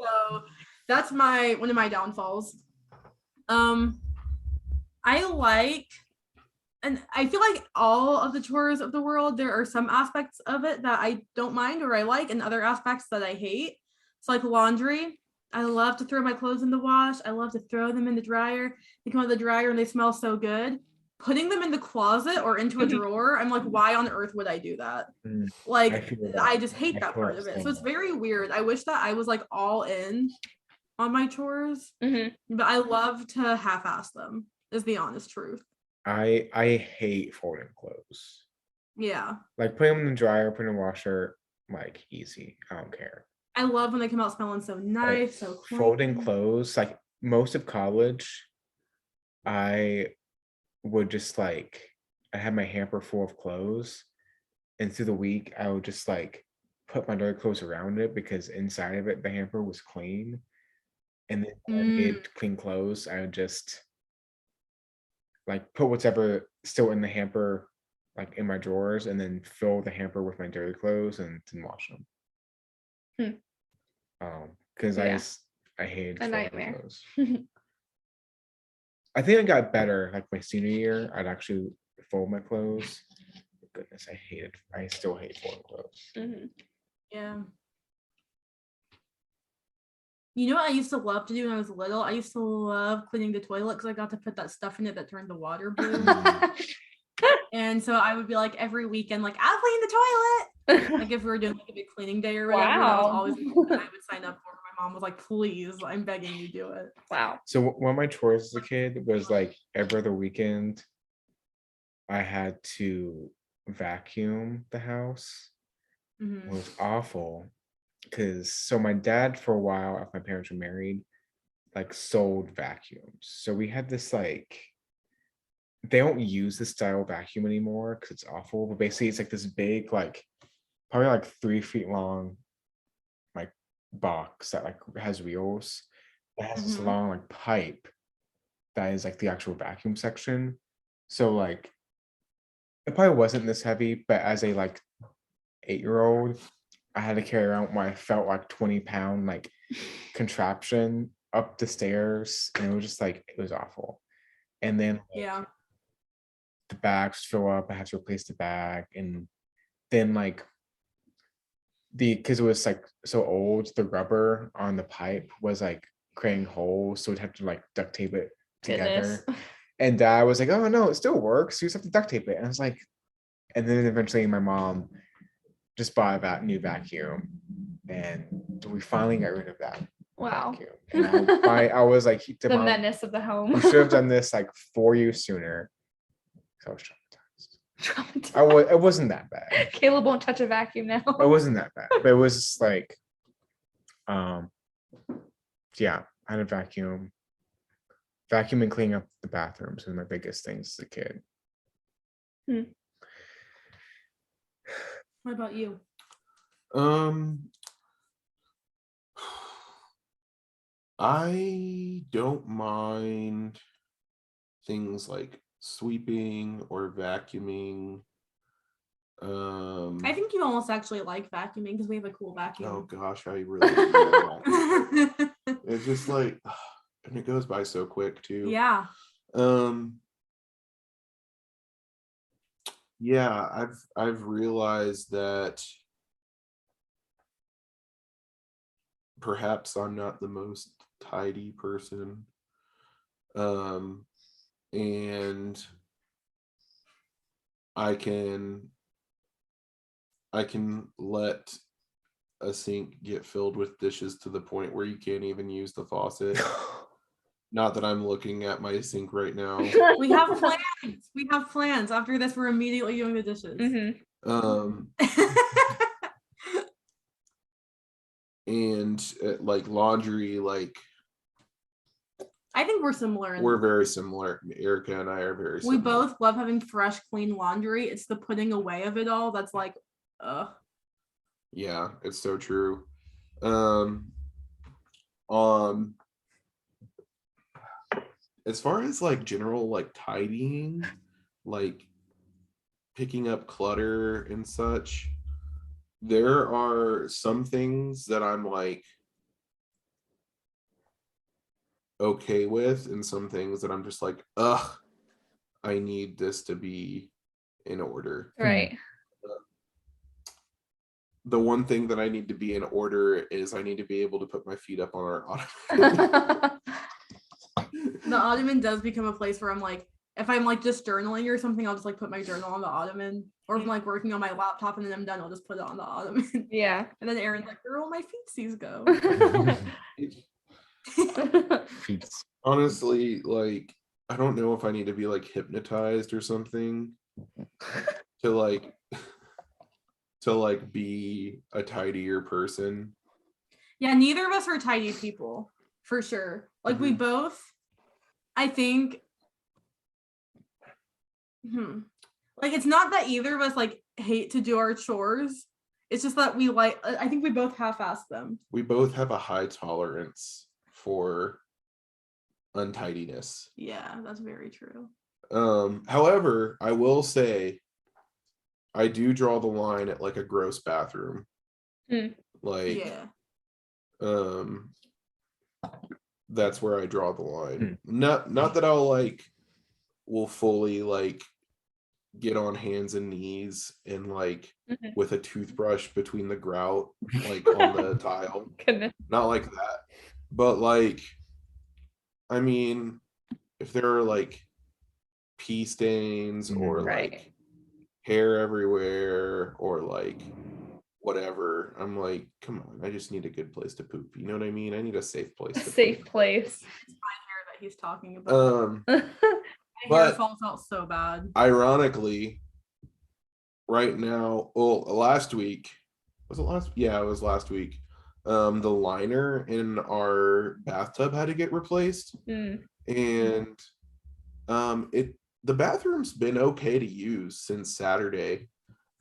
So that's one of my downfalls. I like, and I feel like all of the chores of the world, there are some aspects of it that I don't mind or I like, and other aspects that I hate. So like laundry, I love to throw my clothes in the wash. I love to throw them in the dryer. They come out of the dryer and they smell so good. Putting them in the closet or into a drawer, I'm like, why on earth would I do that? Mm. Like, feel that. I just hate I that feel part the of it. same So it's way. very weird. I wish that I was like all in on my chores, Mm-hmm. but I love to half-ass them, is the honest truth. I hate folding clothes. Yeah. Like putting them in the dryer, putting them in the washer, like easy. I don't care. I love when they come out smelling so Like, nice, so clean. folding clothes, like most of college, I would just like I had my hamper full of clothes, and through the week I would just like put my dirty clothes around it because inside of it the hamper was clean. And then when I needed clean clothes, I would just like put whatever still in the hamper like in my drawers and then fill the hamper with my dirty clothes and then wash them. Because Yeah. I hated A folding nightmare. clothes. I think I got better like my senior year. I'd actually fold my clothes. Goodness, I still hate folding clothes. Mhm. Yeah. You know what I used to love to do when I was little? I used to love cleaning the toilet because I got to put that stuff in it that turned the water blue. And so I would be like every weekend, like, I'll clean the toilet. Like if we were doing like a big cleaning day or whatever, that was Wow. always the thing that I would sign up for. My mom was like, please, I'm begging you, do it. Wow. So one of my chores as a kid was like every other weekend, I had to vacuum the house. Mhm. It was awful because my dad for a while after my parents were married, like sold vacuums. So we had this like they don't use this style vacuum anymore because it's awful. But basically, it's like this big, like probably like 3 feet long, like box that like has wheels. It has this Mhm. long like pipe that is like the actual vacuum section. So like it probably wasn't this heavy, but as a like 8-year-old, I had to carry around what I felt like 20-pound like contraption up the stairs, and it was just like it was awful. And then like, Yeah. the bags fill up. I had to replace the bag, and then like because it was like so old, the rubber on the pipe was like creating holes, so we'd have to like duct tape it together. Goodness. And Dad was like, "Oh no, it still works. You just have to duct tape it." And I was like, and then eventually my mom just bought that new vacuum, and we finally got rid of that Wow. vacuum. And I was like, The Mom, menace of the home. you should have done this like 4 years sooner. So I was traumatized. It wasn't that bad. Caleb won't touch a vacuum now. It wasn't that bad, but it was just like, yeah, I had a vacuum and cleaning up the bathrooms were my biggest things as a kid. What about you? I don't mind things like sweeping or vacuuming. I think you almost actually like vacuuming because we have a cool Oh vacuum. gosh, I really don't. It's just like, and it goes by so quick too. Yeah. Yeah, I've realized that perhaps I'm not the most tidy person. And I can let a sink get filled with dishes to the point where you can't even use the faucet. Not that I'm looking at my sink right now. We have plans. We have plans. After this, we're immediately doing the dishes. Mhm. And like laundry, like I think we're similar. we're very similar. Erica and I are very We similar. both love having fresh, clean laundry. It's the putting away of it all that's like, Yeah, it's so true. Um as far as like general like tidying, like picking up clutter and such, there are some things that I'm like okay with, and some things that I'm just like, ugh, I need this to be in order. Right. The one thing that I need to be in order is I need to be able to put my feet up on our ottoman. the ottoman does become a place where I'm like, if I'm like just journaling or something, I'll just like put my journal on the ottoman. Or if I'm like working on my laptop and then I'm done, I'll just put it on the ottoman. Yeah. And then Aaron's like, where will my feetsies go? Feet. Honestly, like I don't know if I need to be like hypnotized or something to like be a tidier person. Yeah, neither of us are tidy people, for sure. Like we both, I think, like it's not that either of us like hate to do our chores. It's just that we like, I think we both half-ass them. We both have a high tolerance for untidiness. Yeah, that's very true. However, I will say I do draw the line at like a gross bathroom. Like, Yeah. That's where I draw the line. Not that I'll like will fully like get on hands and knees and like with a toothbrush between the grout, like on the tile. Goodness. Not like that. But like, I mean, if there are like pee stains or Right. like hair everywhere or like whatever, I'm like, come on, I just need a good place to poop. You know what I mean? I need a safe place. A safe place. It's my hair that he's talking about. My but hair falls out so bad. Ironically, right now, well, last week, was it last? Yeah, it was last week. The liner in our bathtub had to get replaced. And the bathroom's been okay to use since Saturday,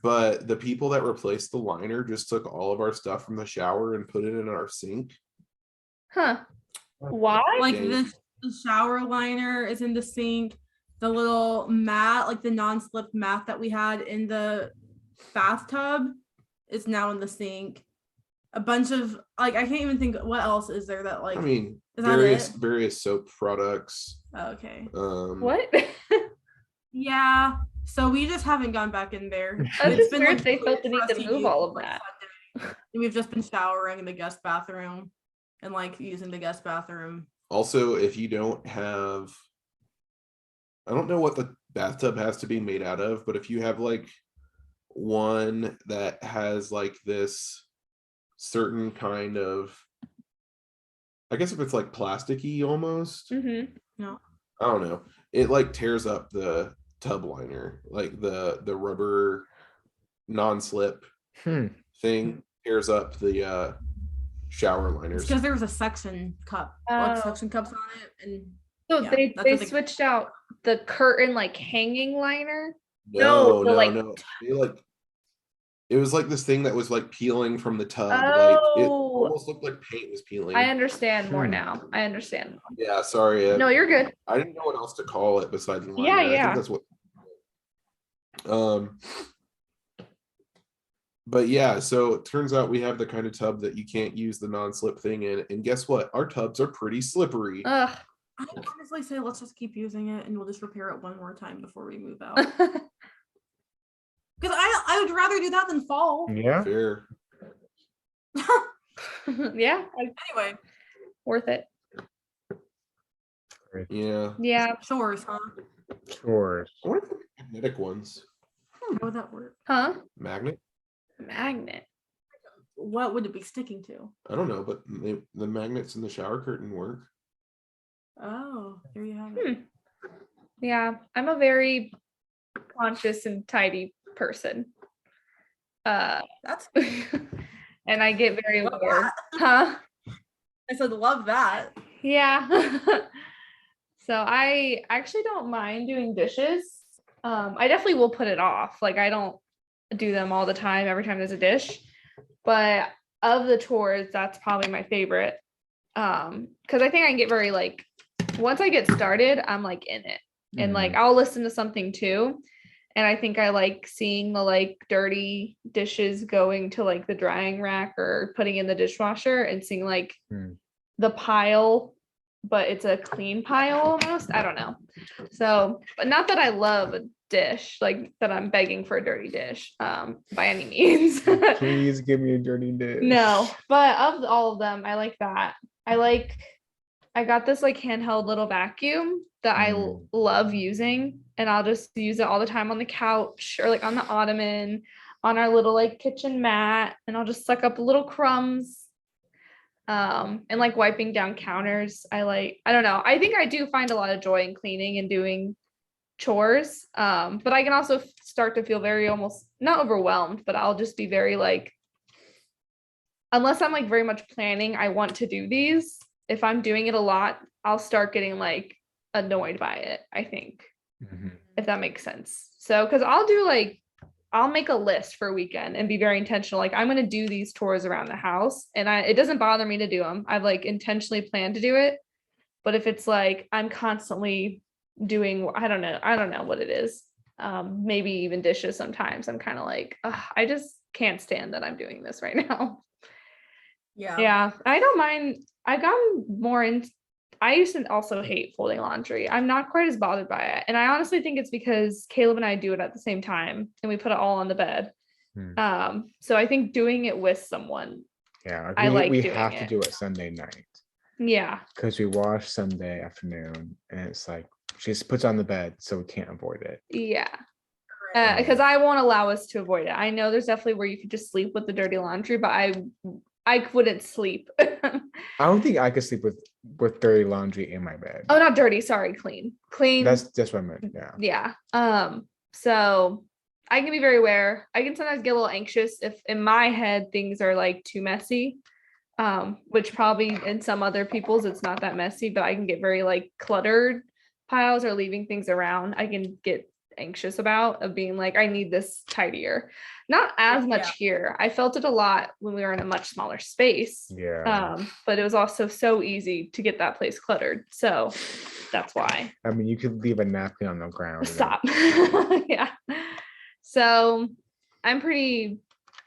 but the people that replaced the liner just took all of our stuff from the shower and put it in our sink. Huh. Why? Like the shower liner is in the sink. The little mat, like the non-slip mat that we had in the bathtub is now in the sink. A bunch of like, I can't even think what else is there that like, I mean, is that it? various soap products. Okay. What? Yeah. So we just haven't gone back in there. That's just weird. like, They felt the for need us to move use, all of like, that. Sunday. And we've just been showering in the guest bathroom and like using the guest bathroom. Also, if you don't have, I don't know what the bathtub has to be made out of, but if you have like one that has like this certain kind of, I guess if it's like plasticky almost, No. I don't know, it like tears up the tub liner, like the rubber non-slip thing tears up the shower liners. Because there was a suction cup, like suction cups on it, and So yeah, they switched out the curtain like hanging liner. No. They like, it was like this thing that was like peeling from the tub. Like it almost looked like paint was peeling. I understand more now. I understand. Yeah, sorry. No, you're good. I didn't know what else to call it besides liner. Yeah, I yeah. think that's what. But yeah, so it turns out we have the kind of tub that you can't use the non-slip thing in, and guess what? Our tubs are pretty slippery. Ugh. I honestly say let's just keep using it, and we'll just repair it one more time before we move out. Because I would rather do that than fall. Yeah. Fair. Yeah. Anyway, Worth it. Yeah. Yeah. chores, huh? Chores. I wonder if they're magnetic ones. How would that work? Huh? Magnet? Magnet. what would it be sticking to? I don't know, but the magnets in the shower curtain work. Oh, there you have it. Yeah, I'm a very conscious and tidy person. That's And I get very Love aware. that. Huh? I said love that. Yeah. So I actually don't mind doing dishes. I definitely will put it off. Like I don't do them all the time, every time there's a dish. But of the chores, that's probably my favorite. Because I think I can get very like, once I get started, I'm like in it. And like I'll listen to something too. And I think I like seeing the like dirty dishes going to like the drying rack or putting in the dishwasher and seeing like the pile, but it's a clean pile almost. I don't know. So, but not that I love a dish, like that I'm begging for a dirty dish by any means. Please give me a dirty dish. No, but of all of them, I like that. I got this like handheld little vacuum that I love using, and I'll just use it all the time on the couch or like on the ottoman, on our little like kitchen mat, and I'll just suck up little crumbs. And like wiping down counters. I don't know. I think I do find a lot of joy in cleaning and doing chores. But I can also start to feel very almost not overwhelmed, but I'll just be very like, unless I'm like very much planning, I want to do these. If I'm doing it a lot, I'll start getting like annoyed by it, I think, if that makes sense. So, because I'll make a list for a weekend and be very intentional. Like I'm going to do these chores around the house, and it doesn't bother me to do them. I've like intentionally planned to do it. But if it's like I'm constantly doing, I don't know what it is. Maybe even dishes sometimes. I'm kind of like, I just can't stand that I'm doing this right now. Yeah, I don't mind. I've gotten more in. I used to also hate folding laundry. I'm not quite as bothered by it. And I honestly think it's because Caleb and I do it at the same time and we put it all on the bed. So I think doing it with someone. Yeah, we have to do it Sunday night. Yeah. Because we wash Sunday afternoon and it's like she just puts it on the bed, so we can't avoid it. Yeah. Because I won't allow us to avoid it. I know there's definitely where you could just sleep with the dirty laundry, but I couldn't sleep. I don't think I could sleep with dirty laundry in my bed. Oh, not dirty. Sorry, clean. That's what I meant. Yeah. Yeah. So I can be very aware. I can sometimes get a little anxious if in my head things are like too messy. Which probably in some other people's it's not that messy, but I can get very like cluttered piles or leaving things around. I can get anxious about of being like, I need this tidier. Not as much here. I felt it a lot when we were in a much smaller space. Yeah. But it was also so easy to get that place cluttered. So that's why. I mean, you could leave a napkin on the ground. Stop. Yeah. So I'm pretty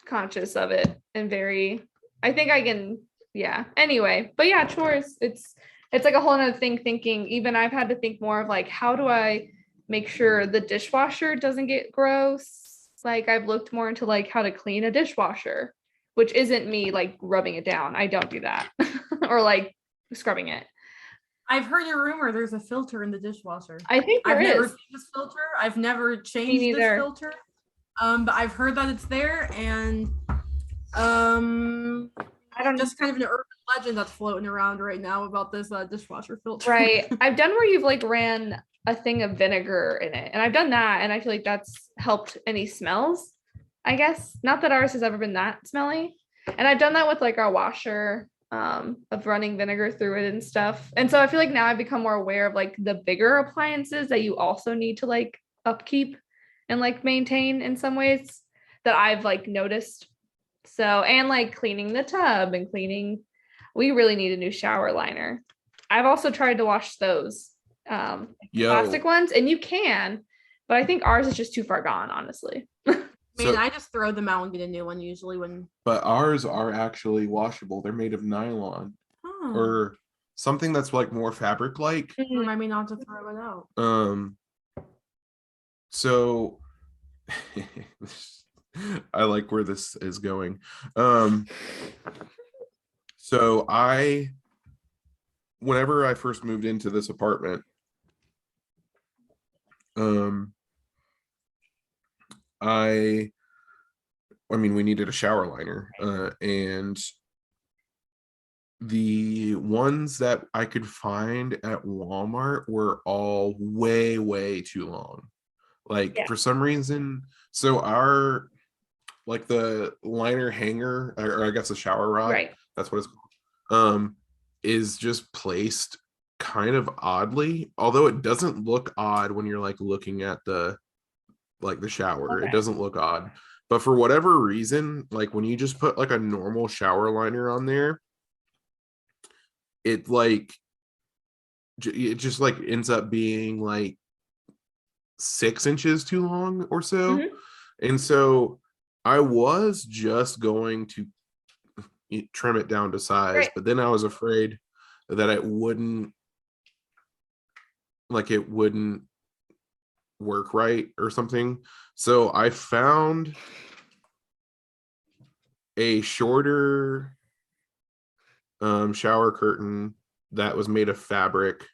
conscious of it and I think I can, yeah. Anyway, but yeah, chores, it's like a whole nother thing thinking, even I've had to think more of like, how do I make sure the dishwasher doesn't get gross? Like I've looked more into like how to clean a dishwasher, which isn't me like rubbing it down. I don't do that or like scrubbing it. I've heard a rumor there's a filter in the dishwasher. I think I've never seen this filter. I've never changed this filter. But I've heard that it's there, and I don't know, just kind of an urban legend that's floating around right now about this dishwasher filter. Right. I've done where you've like ran a thing of vinegar in it, and I've done that, and I feel like that's helped any smells, I guess. Not that ours has ever been that smelly. And I've done that with like our washer of running vinegar through it and stuff. And so I feel like now I've become more aware of like the bigger appliances that you also need to like upkeep and like maintain in some ways that I've like noticed. So, and like cleaning the tub and we really need a new shower liner. I've also tried to wash those plastic ones, and you can, but I think ours is just too far gone, honestly. I just throw them out and get a new one usually when. But ours are actually washable. They're made of nylon or something that's like more fabric-like. Remind me not to throw it out. So I like where this is going. So whenever I first moved into this apartment, I mean, we needed a shower liner, and the ones that I could find at Walmart were all way, way too long. Like Yeah. for some reason, so our like the liner hanger, or I guess the shower rod, Right. that's what it's called, is just placed kind of oddly, although it doesn't look odd when you're like looking at the shower. It Okay. doesn't look odd, but for whatever reason, like when you just put like a normal shower liner on there, it like it just like ends up being like 6 inches too long or so. Mhm. And so I was just going to trim it down to size, Right. but then I was afraid that it wouldn't work right or something. So I found a shorter shower curtain that was made of fabric.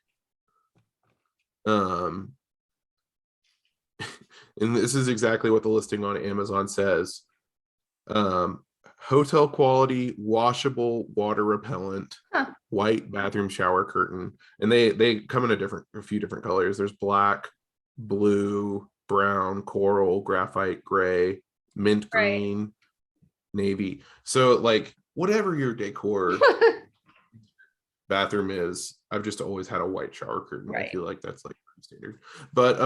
And this is exactly what the listing on Amazon says. Hotel quality, washable, water repellent, white bathroom shower curtain. And they come in a few different colors. There's black, blue, brown, coral, graphite gray, mint green, navy. So like whatever your decor bathroom is, I've just always had a white shower curtain. I feel like that's like standard. But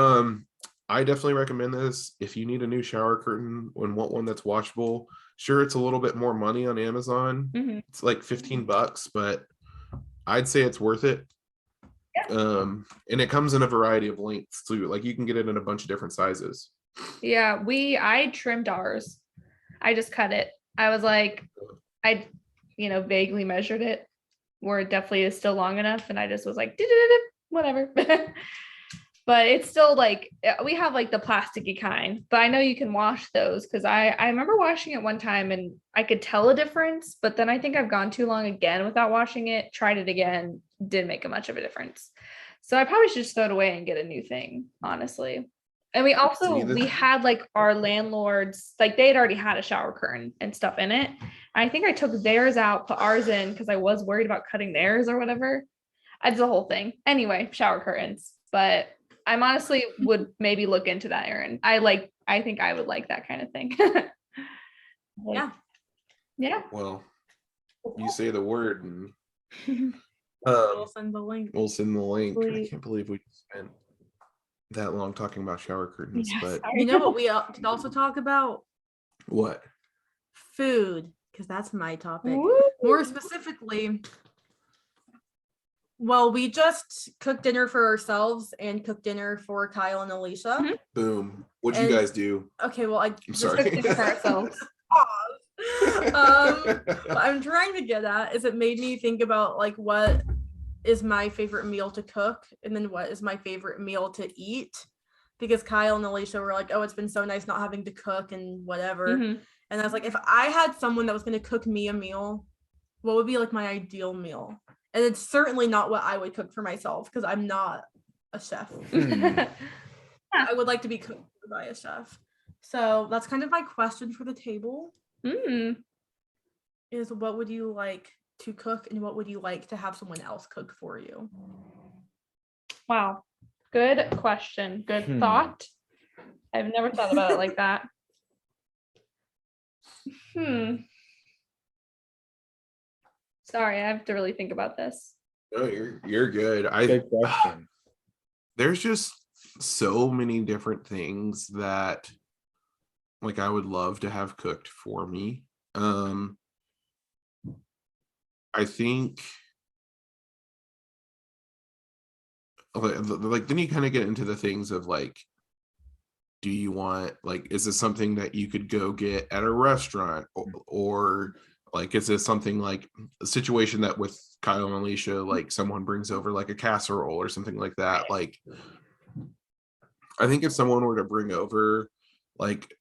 I definitely recommend this if you need a new shower curtain and want one that's washable. Sure, it's a little bit more money on Amazon. Mm-hmm. It's like $15, but I'd say it's worth it. Yeah. And it comes in a variety of lengths too. Like you can get it in a bunch of different sizes. Yeah, I trimmed ours. I just cut it. I was like, I vaguely measured it where it definitely is still long enough, and I just was like, whatever. But it's still like, we have like the plasticky kind, but I know you can wash those, because I remember washing it one time and I could tell a difference, but then I think I've gone too long again without washing it, tried it again, didn't make much of a difference. So I probably should just throw it away and get a new thing, honestly. And we had like our landlords, like they had already had a shower curtain and stuff in it. I think I took theirs out, put ours in, because I was worried about cutting theirs or whatever. I did the whole thing. Anyway, shower curtains. But I'm honestly would maybe look into that, Erin. I think I would like that kind of thing. Yeah. Yeah. Well, you say the word and We'll send the link. we'll send the link. Please. I can't believe we spent that long talking about shower curtains, but You know what we could also talk about? what? Food, because that's my topic. Woo. More specifically, well, we just cooked dinner for ourselves and cooked dinner for Kyle and Alicia. Mm-hmm. Boom. What'd you guys do? Okay, well, I'm sorry. Cooked dinner for ourselves. What I'm trying to get at is it made me think about like what is my favorite meal to cook and then what is my favorite meal to eat, because Kyle and Alicia were like, oh, it's been so nice not having to cook and whatever. Mm-hmm. And I was like, if I had someone that was going to cook me a meal, what would be like my ideal meal? And it's certainly not what I would cook for myself, because I'm not a chef. I would like to be cooked by a chef. So that's kind of my question for the table. Is what would you like to cook and what would you like to have someone else cook for you? Wow. Good question. Good thought. I've never thought about it like that. Sorry, I have to really think about this. No, you're good. Good question. There's just so many different things that like I would love to have cooked for me. I think like then you kind of get into the things of like, do you want, like, is this something that you could go get at a restaurant, or like is this something like a situation that with Kyle and Alicia, like someone brings over like a casserole or something like that? Like I think if someone were to bring over like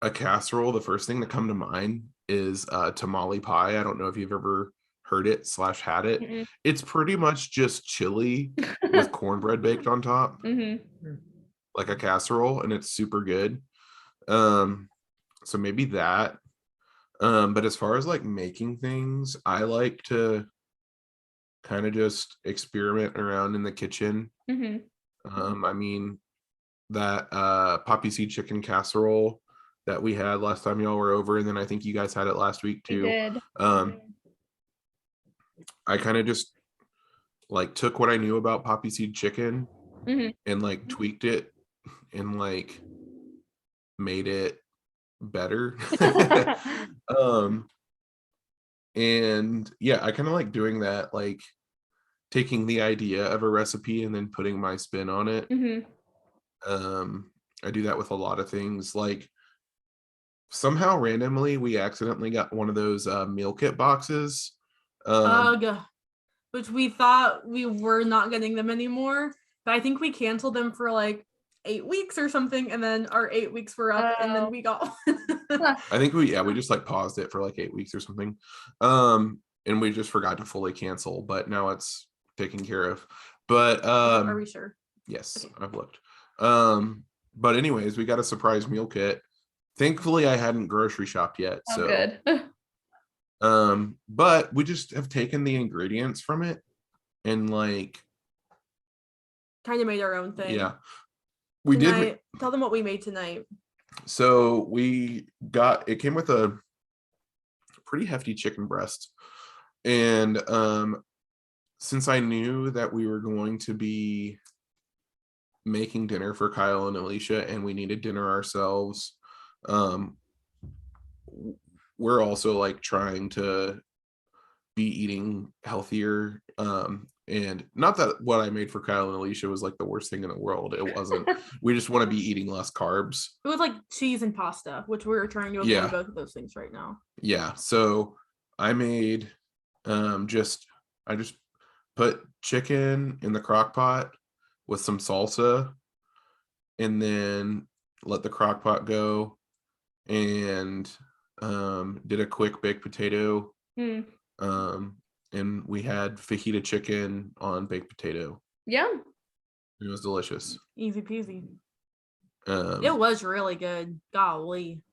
a casserole, the first thing that come to mind is tamale pie. I don't know if you've ever heard it / had it. Mm-mm. It's pretty much just chili with cornbread baked on top, Mm-hmm. like a casserole, and it's super good. So maybe that. But as far as like making things, I like to kind of just experiment around in the kitchen. Hmm. I mean, that poppy seed chicken casserole that we had last time y'all were over, and then I think you guys had it last week We too. did. I kind of just like took what I knew about poppy seed chicken Hmm. and like tweaked it and like made it better. um and yeah, I kind of like doing that, like taking the idea of a recipe and then putting my spin on it. Hmm. I do that with a lot of things. Like somehow randomly we accidentally got one of those meal kit boxes. Ugh. Which we thought we were not getting them anymore, but I think we canceled them for like 8 weeks or something, and then our 8 weeks were up, and then Oh. we got Huh. I think we just like paused it for like 8 weeks or something. And we just forgot to fully cancel, but now it's taken care of. But Are we sure? yes, Okay. I've looked. But anyways, we got a surprise meal kit. Thankfully, I hadn't grocery shopped yet. Oh, So good. but we just have taken the ingredients from it and like Kind of made our own thing. yeah. We did Tonight, tell them what we made tonight. so we got it came with a pretty hefty chicken breast. And since I knew that we were going to be making dinner for Kyle and Alicia and we needed dinner ourselves, we're also like trying to be eating healthier. And not that what I made for Kyle and Alicia was like the worst thing in the world. It wasn't. We just want to be eating less carbs. It was like cheese and pasta, which we're trying to avoid Yeah. both of those things right now. Yeah. So I made I just put chicken in the crock pot with some salsa and then let the crock pot go and did a quick baked potato. Mm. And we had fajita chicken on baked potato. Yeah. It was delicious. Easy peasy. It It was really good. Golly.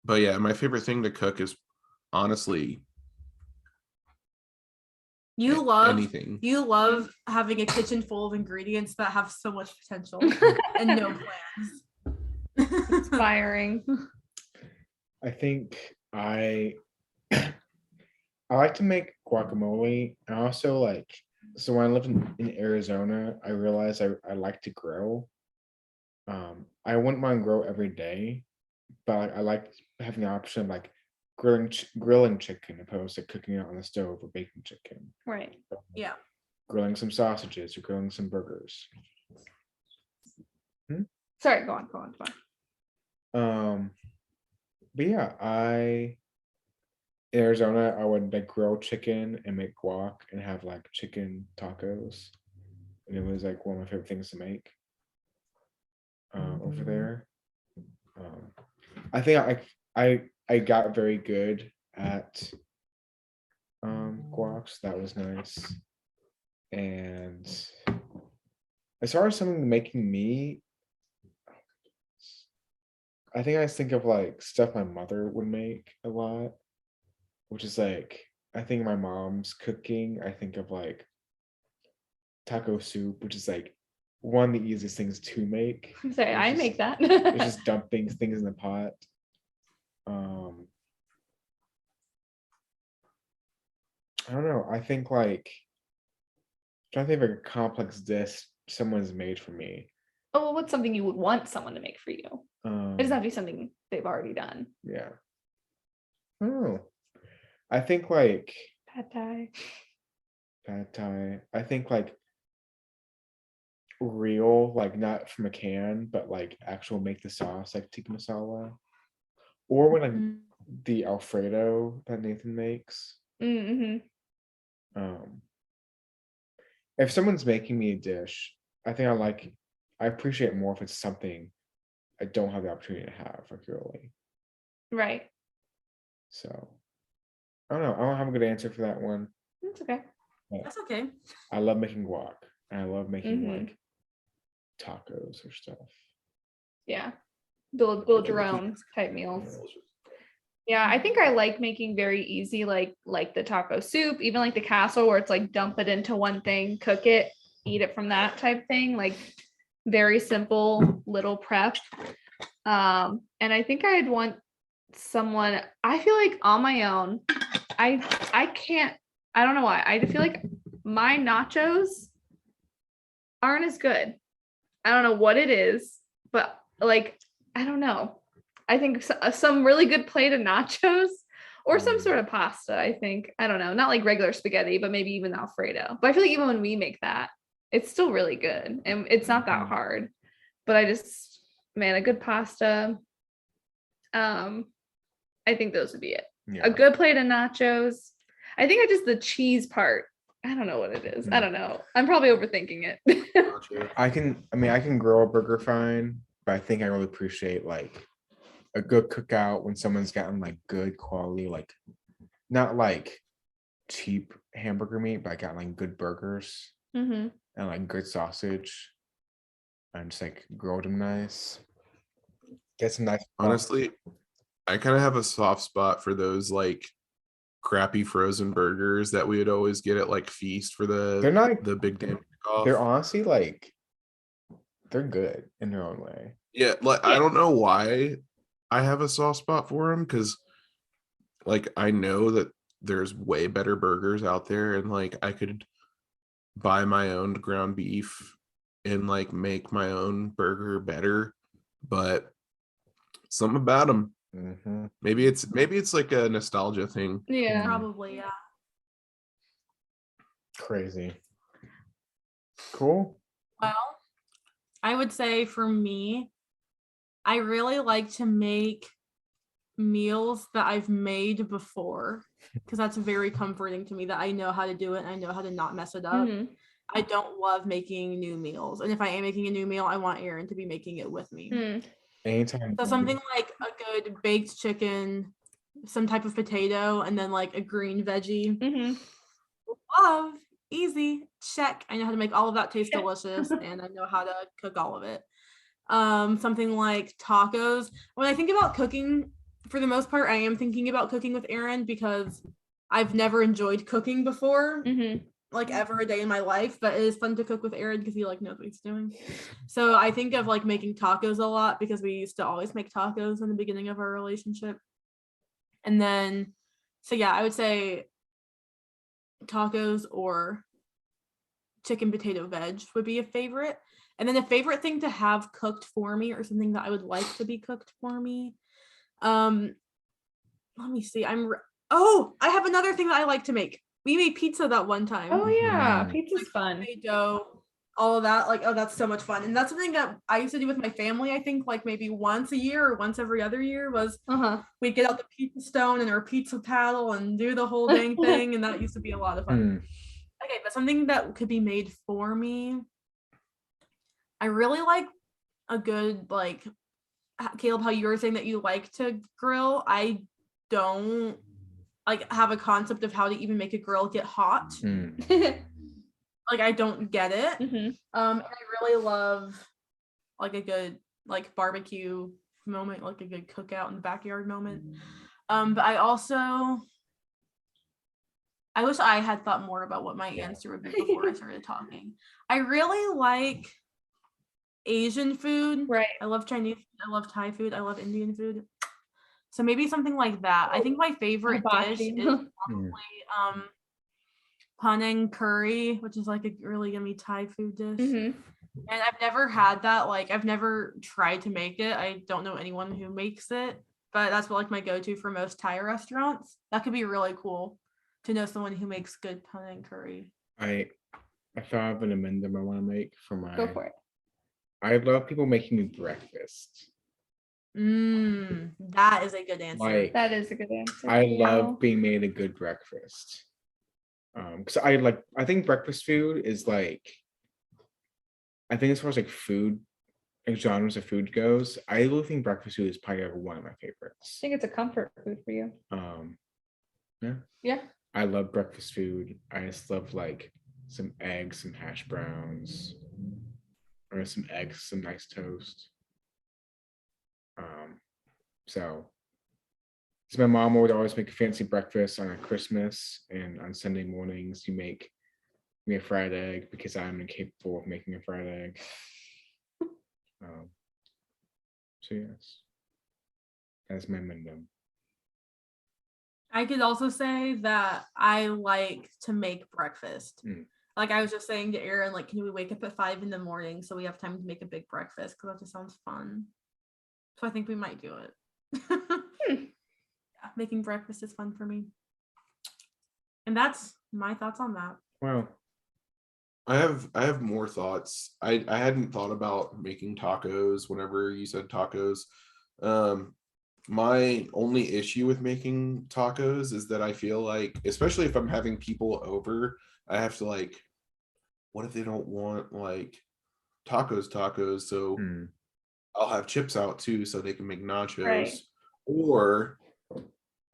But yeah, my favorite thing to cook is honestly You love anything. You love having a kitchen full of ingredients that have so much potential and no plans. Inspiring. I think I like to make guacamole. I also like, so when I lived in Arizona, I realized I like to grill. I wouldn't mind grill every day, but I like having the option of like grilling chicken opposed to cooking it on the stove or baking chicken. Right. Yeah. Grilling some sausages or grilling some burgers. Sorry, go on. But yeah, in Arizona, I would like grill chicken and make guac and have like chicken tacos. And it was like one of my favorite things to make over there. I think I got very good at guacs. That was nice. And as far as something making me, I think I just think of like stuff my mother would make a lot, which is like, I think my mom's cooking, I think of like taco soup, which is like one of the easiest things to make. I'm sorry, I It's make just- that. It's just dumping things in the pot. I don't know. I think like, trying to think of a complex dish someone's made for me. Oh, well, what's something you would want someone to make for you? It doesn't have to be something they've already done. Yeah. Oh, I think like Pad thai. pad thai. I think like real, like not from a can, but like actual make the sauce, like tikka masala, or when like Mm. the Alfredo that Nathan makes. Mm-hmm. If someone's making me a dish, I think I appreciate it more if it's something I don't have the opportunity to have regularly. Right. So I don't know. I don't have a good answer for that one. That's okay. That's okay. I love making guac and I love making Mhm. like tacos or stuff. Yeah. build your own type meals. Yeah, I think I like making very easy, like the taco soup, even like the casserole where it's like dump it into one thing, cook it, eat it from that type thing, like very simple little prep. And I think I'd want someone, I feel like on my own, I can't, I don't know why. I feel like my nachos aren't as good. I don't know what it is, but like, I don't know. I think some really good plate of nachos or some sort of pasta, I think. I don't know. Not like regular spaghetti, but maybe even Alfredo. But I feel like even when we make that, it's still really good and it's not that hard. But I just, man, a good pasta. I think those would be it. Yeah. A good plate of nachos. I think I just the cheese part. I don't know what it is. I don't know. I'm probably overthinking it. I can grill a burger fine, but I think I really appreciate like a good cookout when someone's gotten like good quality, like not like cheap hamburger meat, but I got like good burgers and like good sausage and just like grilled them nice. Get some nice. Honestly, I kind of have a soft spot for those like crappy frozen burgers that we would always get at like Feast for They're not the big damn kickoff. They're honestly like they're good in their own way. Yeah, like I don't know why I have a soft spot for them, because like I know that there's way better burgers out there, and like I could buy my own ground beef and like make my own burger better, but something about them. Maybe it's like a nostalgia thing. Yeah. Probably, yeah. Crazy. Cool. Well, I would say for me, I really like to make meals that I've made before, because that's very comforting to me that I know how to do it and I know how to not mess it up. I don't love making new meals. And if I am making a new meal, I want Erin to be making it with me. Anytime. So something like a good baked chicken, some type of potato, and then like a green veggie. Love, easy, check. I know how to make all of that taste delicious, and I know how to cook all of it. Something like tacos. When I think about cooking, for the most part, I am thinking about cooking with Erin because I've never enjoyed cooking before. Like ever a day in my life, but it is fun to cook with Erin because he like knows what he's doing. So I think of like making tacos a lot because we used to always make tacos in the beginning of our relationship. And then, so yeah, I would say tacos or chicken potato veg would be a favorite. And then a favorite thing to have cooked for me, or something that I would like to be cooked for me. Let me see. I have another thing that I like to make. We made pizza that one time. Oh yeah, pizza's like, fun. Dough, all of that. Like, oh, that's so much fun. And that's something that I used to do with my family. I think like maybe once a year or once every other year was we'd get out the pizza stone and our pizza paddle and do the whole dang thing. And that used to be a lot of fun. Okay, but something that could be made for me. I really like a good, like, Caleb, how you were saying that you like to grill. I don't like have a concept of how to even make a grill get hot. Like I don't get it. And I really love like a good like barbecue moment, like a good cookout in the backyard moment. But I wish I had thought more about what my answer would be before I started talking. I really like Asian food. Right. I love Chinese food. I love Thai food. I love Indian food. So maybe something like that. I think my favorite dish is probably Panang curry, which is like a really yummy Thai food dish. And I've never had that. Like I've never tried to make it. I don't know anyone who makes it, but that's like my go-to for most Thai restaurants. That could be really cool to know someone who makes good Panang curry. I thought of an amendment I want to make for my. Go for it. I love people making me breakfast. That is a good answer. Like, that is a good answer. I love being made a good breakfast. Because I think breakfast food is like, I think as far as like food, like genres of food goes, I really think breakfast food is probably one of my favorites. I think it's a comfort food for you. Yeah. I love breakfast food. I just love like some eggs, some hash browns, or some eggs, some nice toast. So my mom would always make a fancy breakfast on Christmas, and on Sunday mornings you make me a fried egg because I'm incapable of making a fried egg. So yes, that's my minimum. I could also say that I like to make breakfast. Like I was just saying to Aaron, like, can we wake up at 5 a.m. so we have time to make a big breakfast? Because that just sounds fun. So I think we might do it. Yeah, making breakfast is fun for me. And that's my thoughts on that. Wow. I have more thoughts. I hadn't thought about making tacos whenever you said tacos. My only issue with making tacos is that I feel like, especially if I'm having people over, I have to like, what if they don't want like tacos? So I'll have chips out too so they can make nachos. Right. Or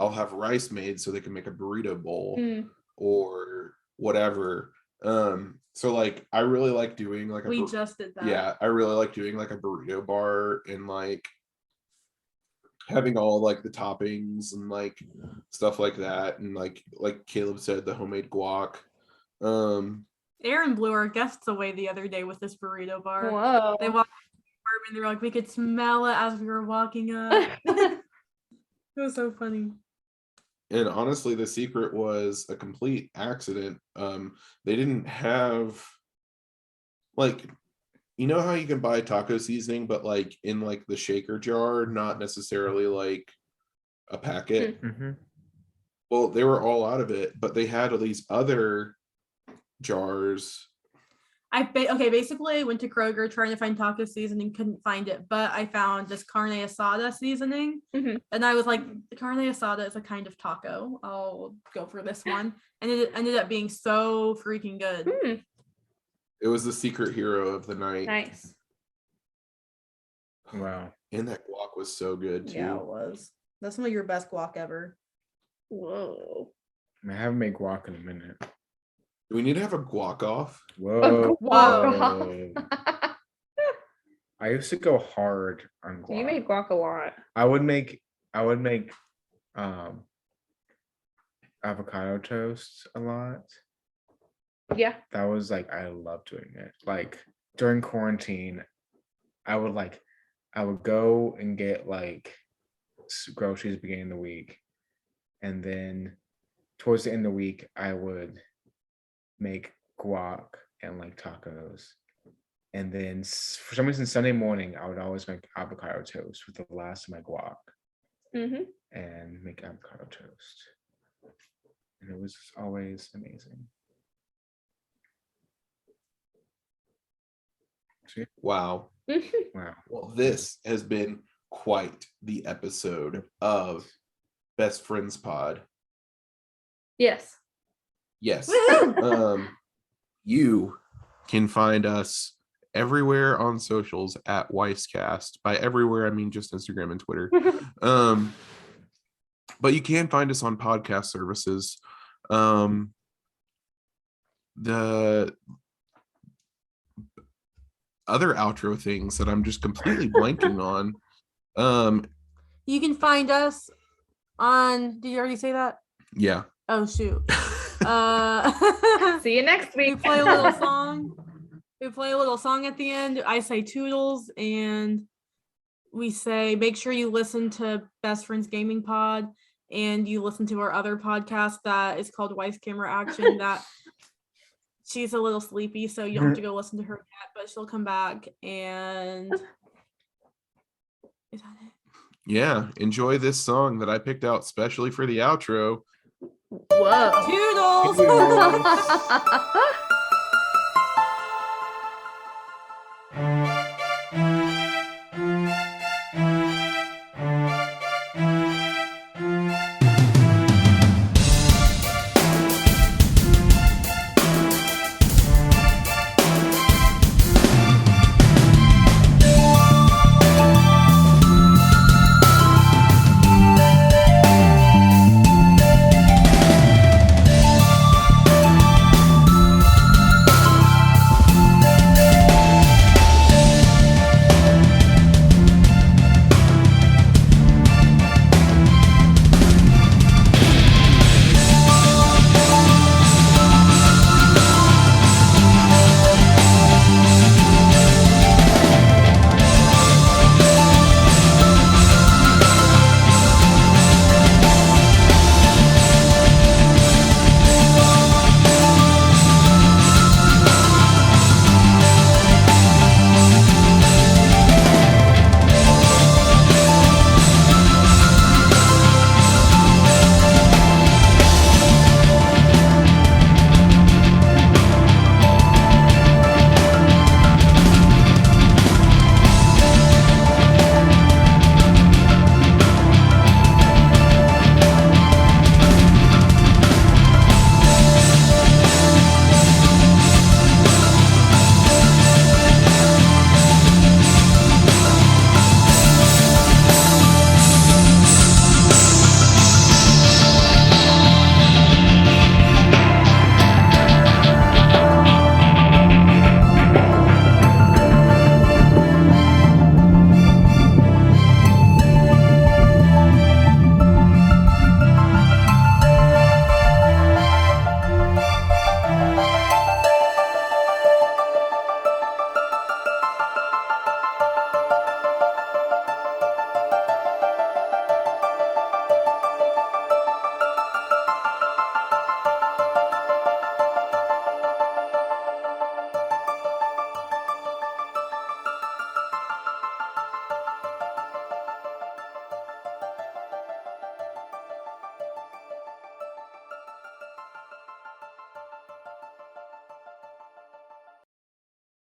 I'll have rice made so they can make a burrito bowl or whatever. So like I really like doing like We just did that. Yeah, I really like doing like a burrito bar and like having all like the toppings and like stuff like that, and like Caleb said, the homemade guac. Aaron blew our guests away the other day with this burrito bar. Whoa. They walked in the apartment, they were like, we could smell it as we were walking up. It was so funny. And honestly, the secret was a complete accident. They didn't have like, you know how you can buy taco seasoning, but like in like the shaker jar, not necessarily like a packet. Well, they were all out of it, but they had all these other jars. Basically I went to Kroger trying to find taco seasoning, couldn't find it, but I found this carne asada seasoning, and I was like, the carne asada is a kind of taco, I'll go for this one, and it ended up being so freaking good. It was the secret hero of the night. Nice. Wow. And that guac was so good too. Yeah, it was. That's some of your best guac ever. Whoa. I haven't made guac in a minute. Do we need to have a guac off? Whoa. Guac. I used to go hard on guac. You made guac a lot. I would make avocado toast a lot. Yeah. That was like, I love doing it. Like during quarantine, I would go and get like groceries beginning of the week, and then towards the end of the week I would make guac and like tacos, and then for some reason Sunday morning I would always make avocado toast with the last of my guac and make avocado toast, and it was always amazing. Wow. Wow. Well, this has been quite the episode of Best Friends Pod. Yes. Yes. You can find us everywhere on socials at Weisscast. By everywhere, I mean just Instagram and Twitter. But you can find us on podcast services. The other outro things that I'm just completely blanking on. You can find us on, did you already say that? Yeah. Oh shoot. See you next week. We play a little song. At the end. I say toodles, and we say make sure you listen to Best Friends Gaming Pod, and you listen to our other podcast that is called Wife's Camera Action. That she's a little sleepy, so you don't have to go listen to her yet, but she'll come back. And is that it? Yeah. Enjoy this song that I picked out specially for the outro. Whoa. Toodles.